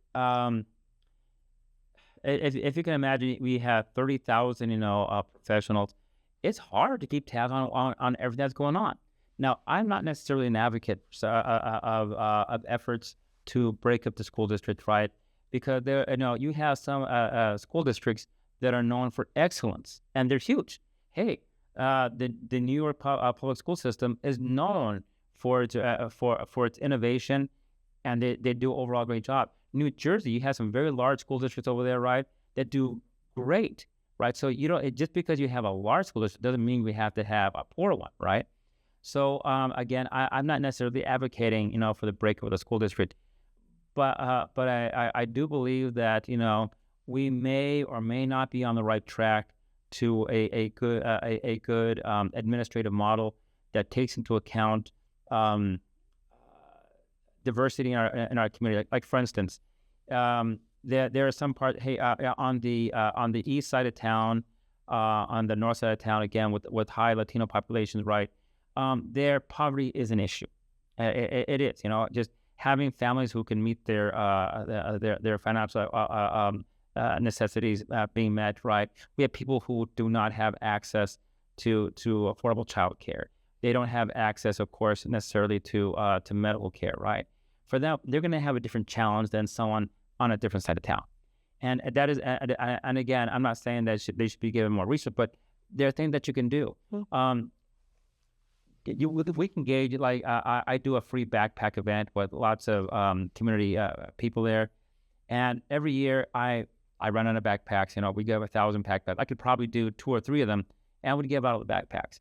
if you can imagine, we have 30,000, professionals. It's hard to keep tabs on everything that's going on. Now, I'm not necessarily an advocate of efforts to break up the school district, right? Because you have some school districts that are known for excellence, and they're huge. Hey, the New York public school system is known for its innovation, and they do overall great job. New Jersey, you have some very large school districts over there, right, that do great, right? So just because you have a large school district doesn't mean we have to have a poor one, right? So again, I'm not necessarily advocating for the breakup of the school district, but I do believe that we may or may not be on the right track to a good administrative model that takes into account diversity in our community. Like for instance, there are some parts. Hey, on the east side of town, on the north side of town, again with high Latino populations, right? Their poverty is an issue. It is, just having families who can meet their financial necessities being met, right? We have people who do not have access to affordable child care. They don't have access, of course, necessarily to medical care, right? For them, they're going to have a different challenge than someone on a different side of town. And that is, and again, I'm not saying that they should be given more research, but there are things that you can do. We can gauge, like I do a free backpack event with lots of community people there, and every year I run out of backpacks. We give 1,000 backpacks. I could probably do 2 or 3 of them, and would give out all the backpacks.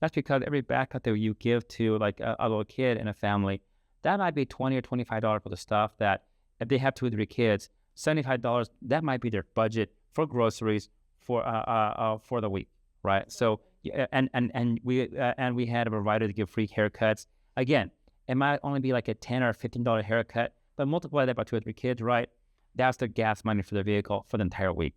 That's because every backpack that you give to like a little kid in a family, that might be $20 or $25 for the stuff that if they have 2 or 3 kids, $75, that might be their budget for groceries for the week, right? So and we had a provider to give free haircuts. Again, it might only be like a $10 or $15 haircut, but multiply that by 2 or 3 kids, right? that's the gas money for the vehicle for the entire week.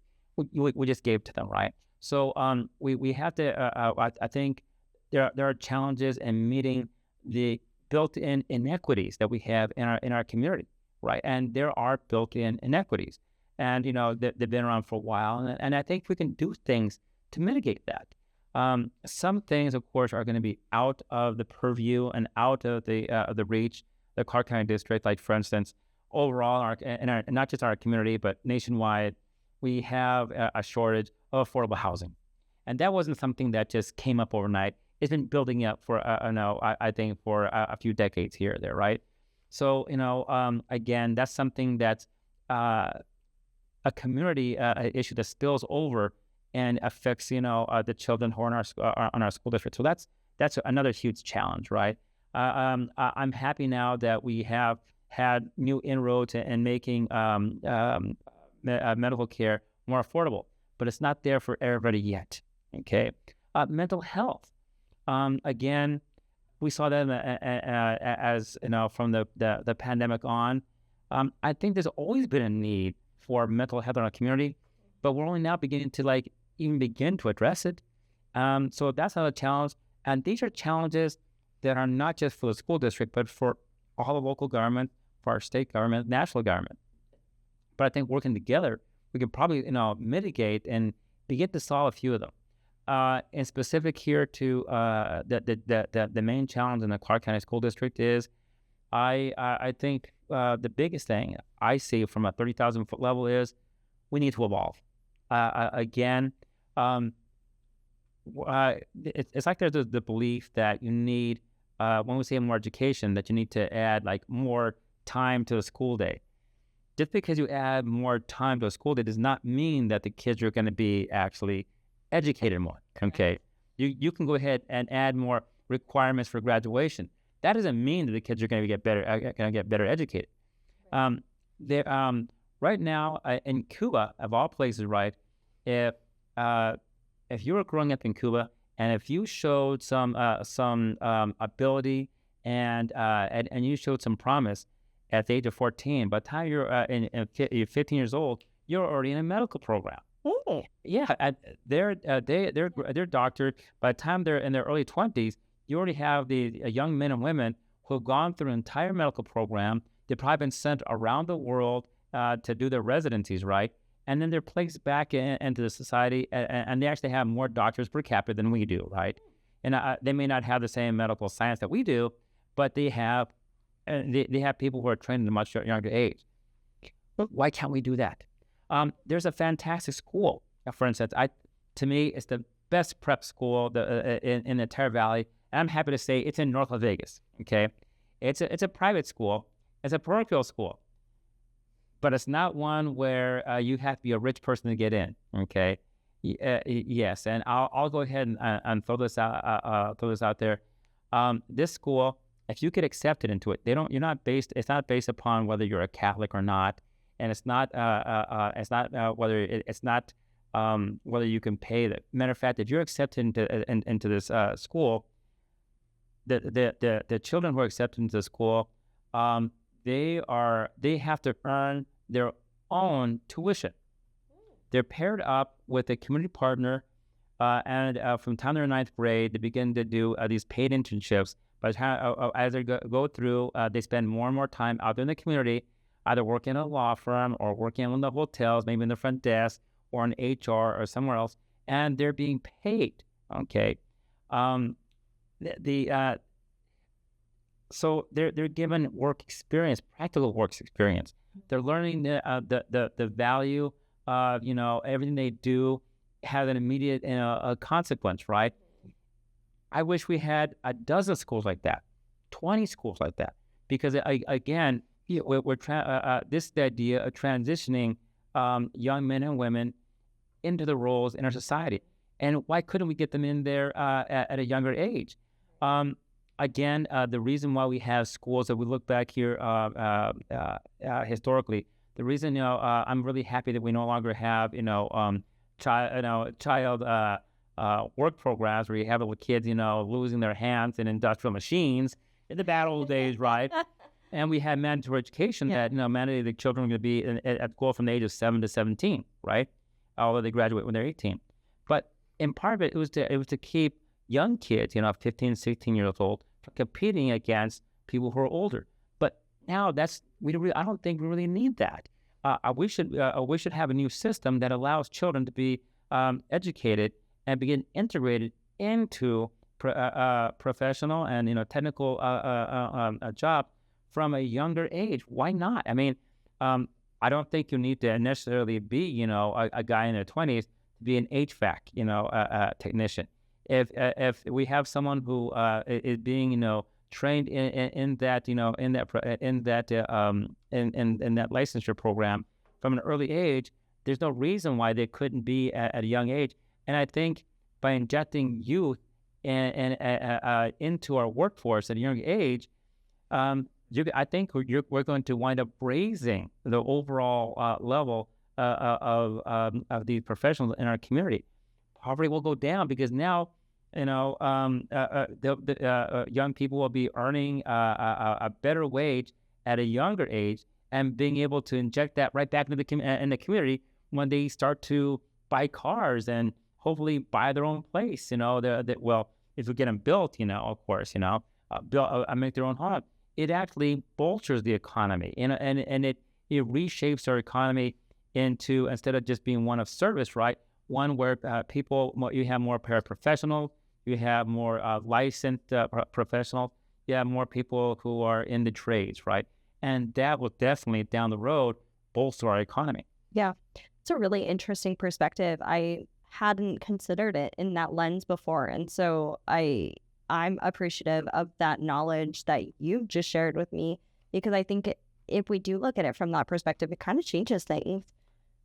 We just gave to them, right? So we have to. I think there are challenges in meeting the built-in inequities that we have in our community, right? And there are built-in inequities, and they've been around for a while, and I think we can do things to mitigate that. Some things, of course, are going to be out of the purview and out of the reach of the Clark County District. Like, for instance, overall, not just our community, but nationwide, we have a shortage of affordable housing. And that wasn't something that just came up overnight. It's been building up for, I think, for a few decades here or there, right? So, again, that's something that's a community issue that spills over and affects, the children who are on our school district. So that's another huge challenge, right? I'm happy now that we have had new inroads in making medical care more affordable, but it's not there for everybody yet. Okay, mental health. Again, we saw that as from the pandemic on. I think there's always been a need for mental health in our community, but we're only now beginning to even begin to address it. So that's another challenge, and these are challenges that are not just for the school district, but for all the local government, for our state government, national government. But I think working together, we can probably mitigate and begin to solve a few of them. In specific here to the main challenge in the Clark County School District is, I think the biggest thing I see from a 30,000 foot level is we need to evolve. Again, it's like there's the belief that you need, when we say more education, that you need to add more time to the school day. Just because you add more time to a school day does not mean that the kids are going to be actually educated more. Okay, you can go ahead and add more requirements for graduation. That doesn't mean that the kids are going to get better educated. Right now in Cuba, of all places, right? If you were growing up in Cuba and if you showed some ability and you showed some promise at the age of 14, by the time you're 15 years old, you're already in a medical program. Oh, Yeah, they're doctored. By the time they're in their early 20s, you already have the young men and women who have gone through an entire medical program. They've probably been sent around the world to do their residencies, right? And then they're placed back into the society, and they actually have more doctors per capita than we do, right? And they may not have the same medical science that we do, but they have people who are trained at a much younger age. Why can't we do that? There's a fantastic school, for instance. To me, it's the best prep school in the entire valley, and I'm happy to say it's in North Las Vegas. Okay, it's a private school. It's a parochial school, but it's not one where you have to be a rich person to get in. Okay, yes, and I'll go ahead and throw this out there. This school, if you get accepted into it, it's not based upon whether you're a Catholic or not. And it's not whether you can pay it. Matter of fact, if you're accepted into this school, the children who are accepted into the school, they have to earn their own tuition. They're paired up with a community partner, and from the time they're in ninth grade, they begin to do these paid internships. By the time as they go through, they spend more and more time out there in the community, either working in a law firm or working in the hotels, maybe in the front desk or in HR or somewhere else, and they're being paid. Okay, so they're given work experience, practical work experience. They're learning the value of everything they do has an immediate a consequence, right? I wish we had a dozen schools like that, 20 schools like that, because again. This is the idea of transitioning young men and women into the roles in our society. And why couldn't we get them in there at a younger age? Again, the reason why we have schools that we look back here historically, the reason I'm really happy that we no longer have child work programs where you have little kids losing their hands in industrial machines in the bad old days, right? And we had mandatory education that, mandated the children were going to be at school from the age of 7 to 17, right? Although they graduate when they're 18. But in part of it, it was to keep young kids, 15, 16 years old, from competing against people who are older. But now I don't think we really need that. We should have a new system that allows children to be educated and begin integrated into professional and technical job from a younger age. Why not? I mean, I don't think you need to necessarily be a guy in their 20s to be an HVAC technician. If we have someone who is being trained in that licensure program from an early age, there's no reason why they couldn't be at a young age. And I think by injecting youth and into our workforce at a young age, I think we're going to wind up raising the overall level of these professionals in our community. Poverty will go down because now, the young people will be earning a better wage at a younger age and being able to inject that right back into the community when they start to buy cars and hopefully buy their own place. Well, if we get them built, of course, make their own home. It actually bolsters the economy, and it reshapes our economy into, instead of just being one of service, right? One where you have more paraprofessionals, you have more licensed professionals, you have more people who are in the trades, right? And that will definitely, down the road, bolster our economy. Yeah, it's a really interesting perspective. I hadn't considered it in that lens before. And so I'm appreciative of that knowledge that you just shared with me, because I think if we do look at it from that perspective, it kind of changes things.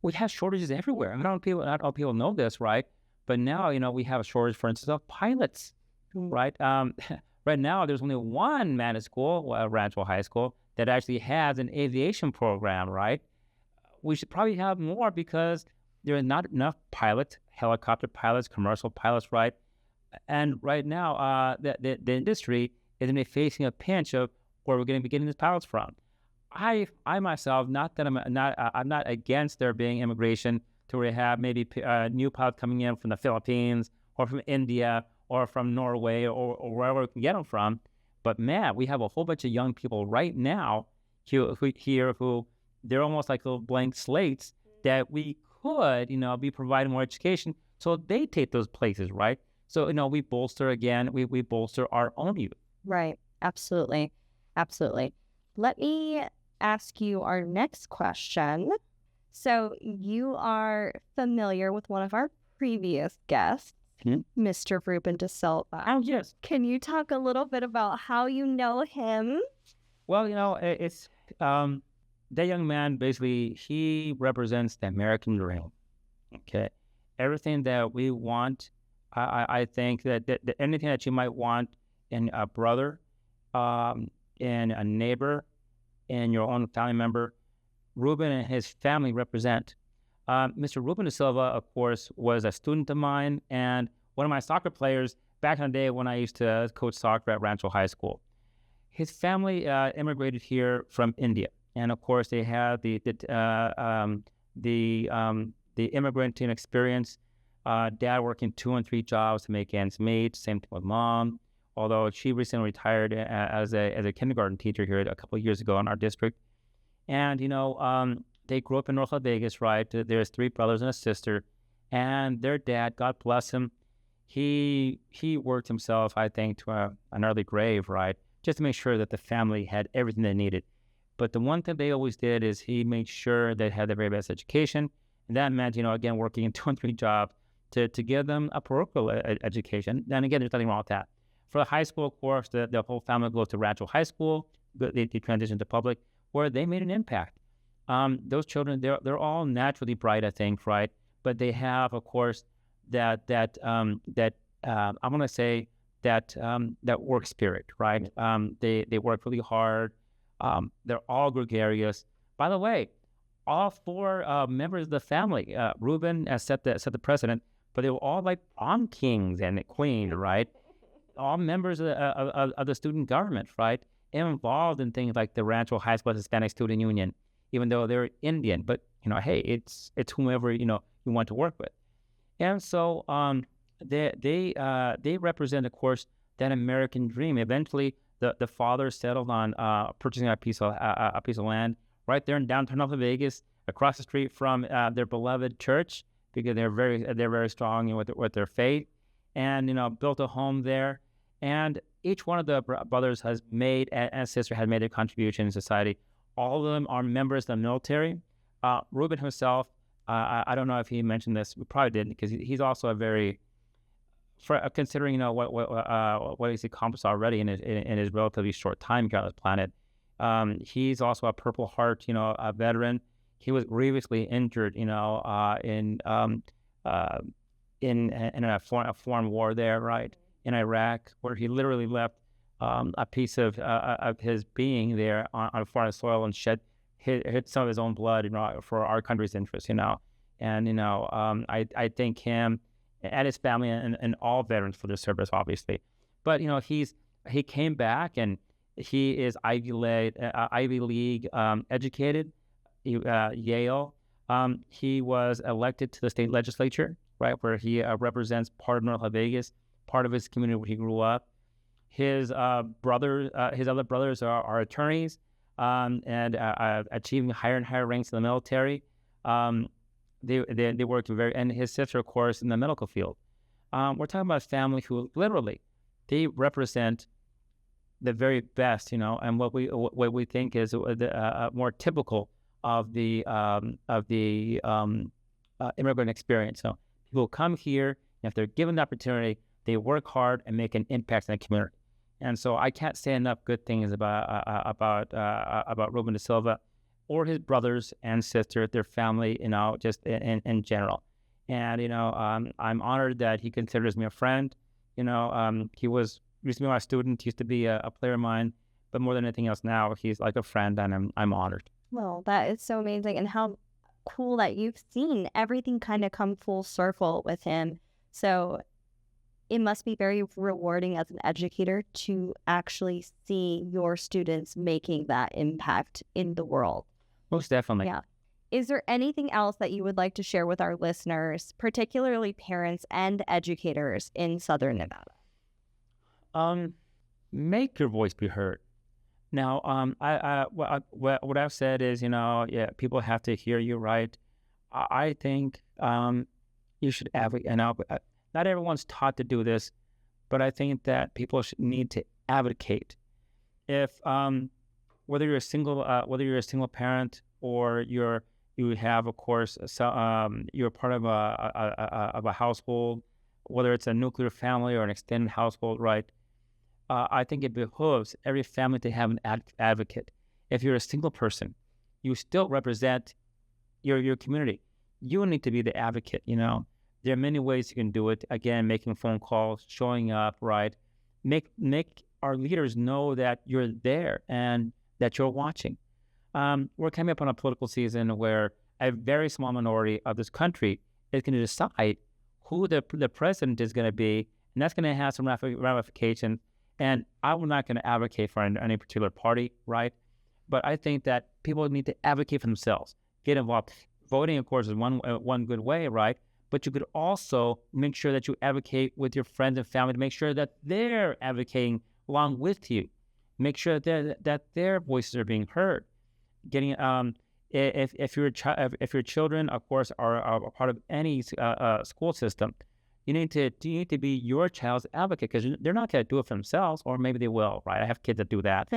We have shortages everywhere. Not all people know this, right? But now, we have a shortage, for instance, of pilots, right? Right now, there's only one man school, Rancho High School, that actually has an aviation program, right? We should probably have more because there are not enough pilots, helicopter pilots, commercial pilots, right? And right now, the industry is going to be facing a pinch of where we're going to be getting these pilots from. I myself, I'm not against there being immigration to where we have maybe new pilots coming in from the Philippines or from India or from Norway or wherever we can get them from. But man, we have a whole bunch of young people right now who they're almost like little blank slates that we could, be providing more education so they take those places, right? So, we bolster our own youth. Right. Absolutely. Absolutely. Let me ask you our next question. So you are familiar with one of our previous guests, Mr. Ruben De Silva. Oh, yes. Can you talk a little bit about how you know him? Well, it's that young man, basically, he represents the American dream. Okay. Everything that we want, I think that anything that you might want in a brother, in a neighbor, in your own family member, Ruben and his family represent. Mr. Ruben De Silva, of course, was a student of mine and one of my soccer players back in the day when I used to coach soccer at Rancho High School. His family immigrated here from India, and of course, they had the immigrant experience. Dad working 2 and 3 jobs to make ends meet. Same thing with mom, although she recently retired as a kindergarten teacher here a couple of years ago in our district. And they grew up in North Las Vegas, right? There's 3 brothers and a sister, and their dad, God bless him, he worked himself, I think, to an early grave, right? Just to make sure that the family had everything they needed. But the one thing they always did is he made sure they had the very best education, and that meant, again, working in 2 and 3 jobs to give them a parochial education. And again, there's nothing wrong with that. For the high school, of course, the whole family goes to Rancho High School. They transitioned to public, where they made an impact. Those children, they're all naturally bright, I think, right? But they have, of course, that I'm going to say that work spirit, right? They work really hard. They're all gregarious. By the way, all 4 members of the family, Ruben set the precedent, but they were all like prom kings and queens, right? All members of the student government, right? involved in things like the Rancho High School Hispanic Student Union, even though they're Indian. But hey, it's whomever you want to work with. And so they represent, of course, that American dream. Eventually, the father settled on purchasing a piece of land right there in downtown Las Vegas, across the street from their beloved church, because they're very strong with their faith, and built a home there. And each one of the brothers has made and sister has made their contribution in society. All of them are members of the military. Ruben himself, I don't know if he mentioned this. We probably didn't, because he's also a very, considering what he's accomplished already in his relatively short time here on this planet. He's also a Purple Heart, a veteran. He was grievously injured, in a foreign war there, right, in Iraq, where he literally left a piece of his being there on foreign soil and hit some of his own blood, for our country's interest, And I thank him and his family and all veterans for their service, obviously. But he came back, and he is Ivy League educated, Yale. He was elected to the state legislature, right, where he represents part of North Las Vegas, part of his community where he grew up. His other brothers are attorneys, and achieving higher and higher ranks in the military. They work and his sister, of course, in the medical field. We're talking about a family who literally, they represent the very best, and what we think is more typical of the immigrant experience. So people come here, and if they're given the opportunity, they work hard and make an impact in the community. And so I can't say enough good things about Ruben da Silva, or his brothers and sister, their family, just in general. And I'm honored that he considers me a friend. He used to be my student, used to be a player of mine, but more than anything else now, he's like a friend, and I'm honored. Well, that is so amazing, and how cool that you've seen everything kind of come full circle with him. So it must be very rewarding as an educator to actually see your students making that impact in the world. Most definitely. Yeah. Is there anything else that you would like to share with our listeners, particularly parents and educators in Southern Nevada? Make your voice be heard. Now, what I've said is, people have to hear you, right? I think you should advocate. And not everyone's taught to do this, but I think that people need to advocate. If whether you're a single parent, or you have, of course, you're part of a household, whether it's a nuclear family or an extended household, right? I think it behooves every family to have an advocate. If you're a single person, you still represent your community. You need to be the advocate. There are many ways you can do it. Again, making phone calls, showing up, right? Make our leaders know that you're there and that you're watching. We're coming up on a political season where a very small minority of this country is going to decide who the president is going to be, and that's going to have some ramifications. And I'm not going to advocate for any particular party, right? But I think that people need to advocate for themselves, get involved. Voting, of course, is one good way, right? But you could also make sure that you advocate with your friends and family to make sure that they're advocating along with you. Make sure that their voices are being heard. Getting if your children, of course, are part of any school system, you need to be your child's advocate, because they're not going to do it for themselves, or maybe they will, right? I have kids that do that,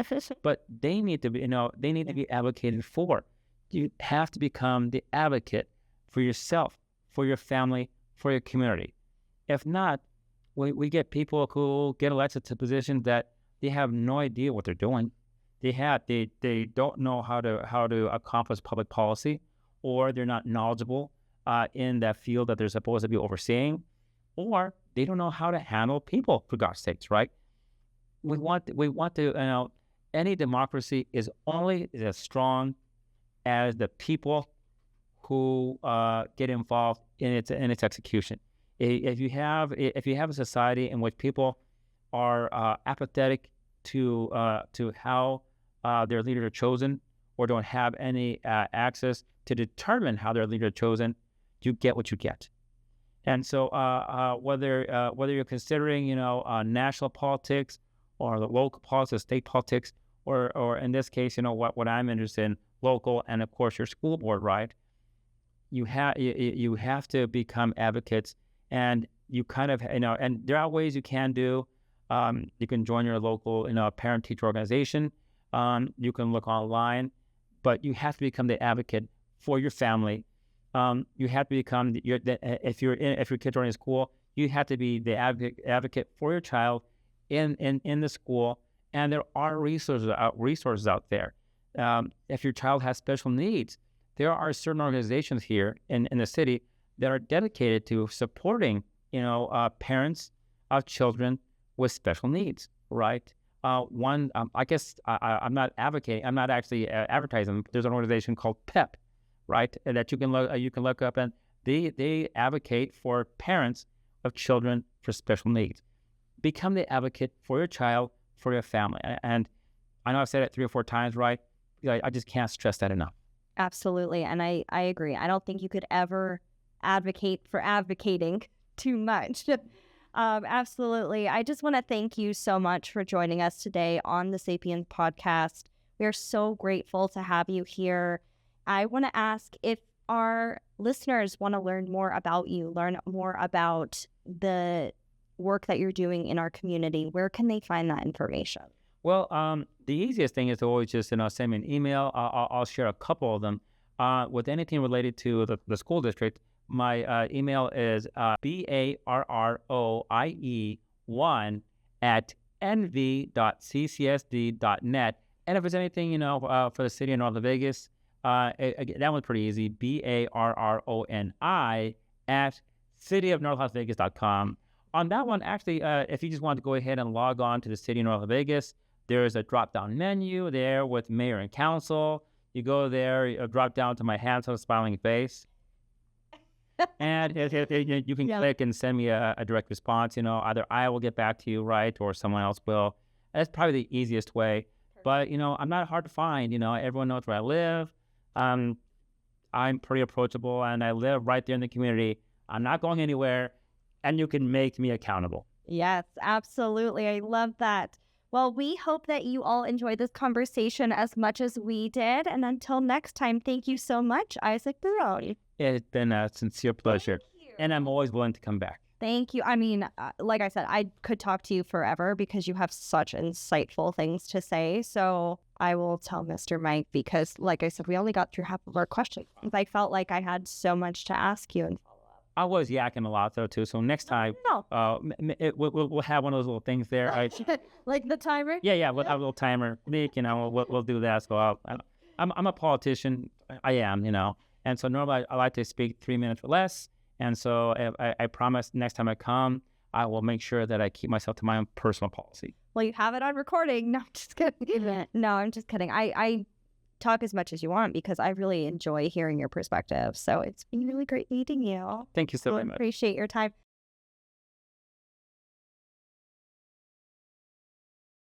but they need to be, to be advocated for. You have to become the advocate for yourself, for your family, for your community. If not, we get people who get elected to positions that they have no idea what they're doing. They don't know how to accomplish public policy, or they're not knowledgeable in that field that they're supposed to be overseeing, or they don't know how to handle people, for God's sakes, right? We want to, any democracy is only as strong as the people who get involved in its execution. If you have a society in which people are apathetic, to how their leaders are chosen, or don't have any access to determine how their leaders are chosen, you get what you get. And so whether you're considering national politics or the local politics, state politics, or in this case, what I'm interested in, local, and of course your school board, right? You have to become advocates, and you kind of and there are ways you can do. You can join your local parent-teacher organization. You can look online, but you have to become the advocate for your family. You have to become if your kids are in school, you have to be the advocate for your child in the school. And there are resources out there. If your child has special needs, there are certain organizations here in the city that are dedicated to supporting parents of children with special needs. Right. I guess I'm not advocating. I'm not actually advertising. There's an organization called PEP, right, that you can look up, and they advocate for parents of children for special needs. Become the advocate for your child, for your family. And I know I've said it 3 or 4 times, right? I just can't stress that enough. Absolutely. And I agree. I don't think you could ever advocate for advocating too much. Absolutely. I just want to thank you so much for joining us today on the Sapience Podcast. We are so grateful to have you here. I want to ask, if our listeners want to learn more about you, learn more about the work that you're doing in our community, where can they find that information? Well, the easiest thing is to always just send me an email. I'll share a couple of them. With anything related to the school district, my email is barroe1@nv.ccsd.net. And if there's anything for the city of North Vegas, that one's pretty easy. barroni@cityofnorthlasvegas.com. On that one, actually, if you just want to go ahead and log on to the city of North Vegas, there's a drop-down menu there with mayor and council. You go there, you drop down to my handsome smiling face, and you can click and send me a direct response. Either I will get back to you, right, or someone else will. That's probably the easiest way. But I'm not hard to find. Everyone knows where I live. I'm pretty approachable, and I live right there in the community. I'm not going anywhere, and you can make me accountable. Yes, absolutely. I love that. Well, we hope that you all enjoyed this conversation as much as we did. And until next time, thank you so much, Isaac Barron. It's been a sincere pleasure. And I'm always willing to come back. Thank you. I mean, like I said, I could talk to you forever because you have such insightful things to say. So I will tell Mr. Mike, because like I said, we only got through half of our questions. I felt like I had so much to ask you and follow up. I was yakking a lot though too. So next time, we'll have one of those little things there. Like the timer? Yeah. We'll have a little timer. We'll do that. So I'm a politician. I am, and so normally I like to speak 3 minutes or less. And so I promise next time I come, I will make sure that I keep myself to my own personal policy. Well, you have it on recording. No, I'm just kidding. No, I'm just kidding. I talk as much as you want because I really enjoy hearing your perspective. So it's been really great meeting you. Thank you so very much. Appreciate your time.